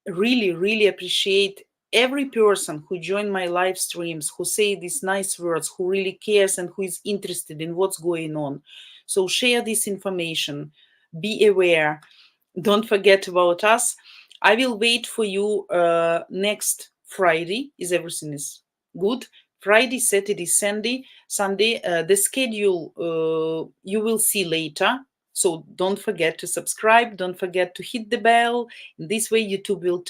Really, really appreciate every person who joined my live streams, who say these nice words, who really cares and who is interested in what's going on. So share this information. Be aware. Don't forget about us. I will wait for you next Friday. Is everything is good? Friday, Saturday, Sunday. The schedule you will see later. So don't forget to subscribe. Don't forget to hit the bell. In this way, YouTube will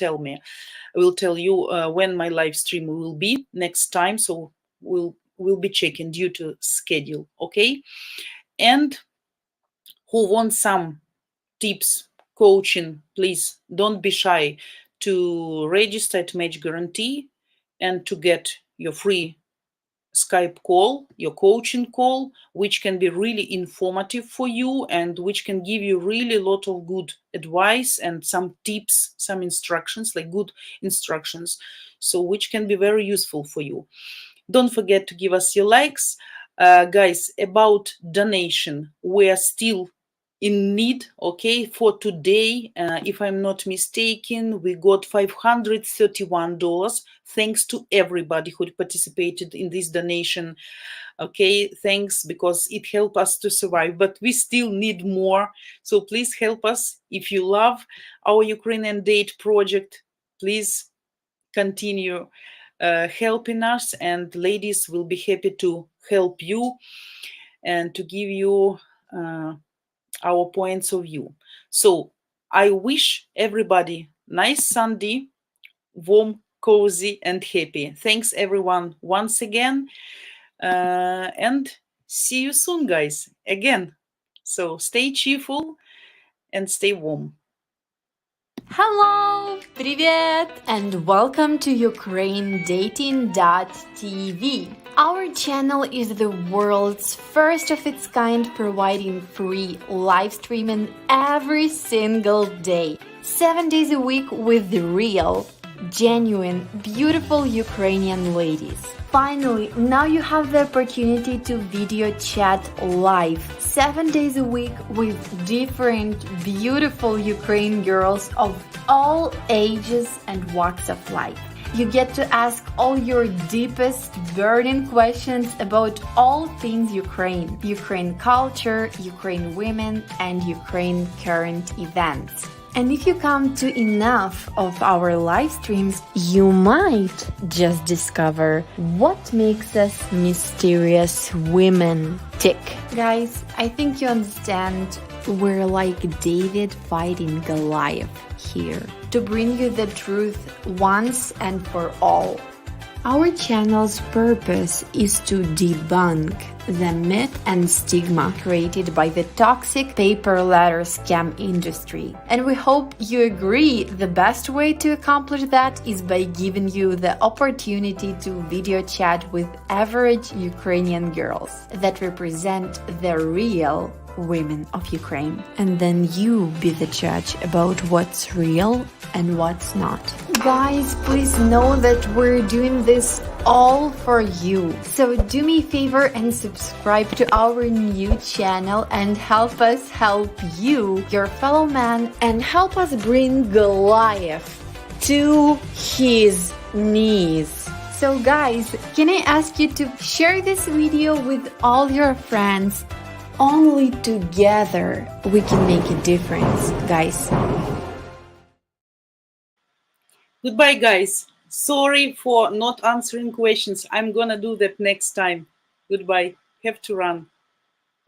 tell you when my live stream will be next time. So we'll be checking due to schedule. Okay. And who wants some tips, coaching, please don't be shy to register at Match Guarantee and to get your free Skype call, your coaching call, which can be really informative for you and which can give you really a lot of good advice and some tips, some instructions, like good instructions, so which can be very useful for you. Don't forget to give us your likes. Guys, about donation, we are still in need, okay? For today, if I'm not mistaken, we got $531. Thanks to everybody who participated in this donation. Okay, thanks, because it helped us to survive, but we still need more. So please help us. If you love our Ukrainian Date project, please continue helping us, and ladies will be happy to help you and to give you our points of view. So I wish everybody nice Sunday, warm, cozy, and happy. Thanks everyone once again, and see you soon, guys, again. So stay cheerful and stay warm. Hello, привет, and welcome to UkraineDating.tv. Our channel is the world's first of its kind, providing free live streaming every single day, 7 days a week with the real, genuine, beautiful Ukrainian ladies. Finally, now you have the opportunity to video chat live 7 days a week with different beautiful Ukrainian girls of all ages and walks of life. You get to ask all your deepest burning questions about all things Ukraine, Ukraine culture, Ukraine women, and Ukraine current events. And if you come to enough of our live streams, you might just discover what makes us mysterious women tick. Guys, I think you understand we're like David fighting Goliath here to bring you the truth once and for all. Our channel's purpose is to debunk the myth and stigma created by the toxic paper letter scam industry. And we hope you agree the best way to accomplish that is by giving you the opportunity to video chat with average Ukrainian girls that represent the real women of Ukraine. And then you be the judge about what's real and what's not. Guys, please know that we're doing this all for you. So do me a favor and subscribe to our new channel and help us help you, your fellow man, and help us bring Goliath to his knees. So guys, can I ask you to share this video with all your friends? Only together we can make a difference, guys. Goodbye, guys. Sorry for not answering questions. I'm gonna do that next time. Goodbye. Have to run.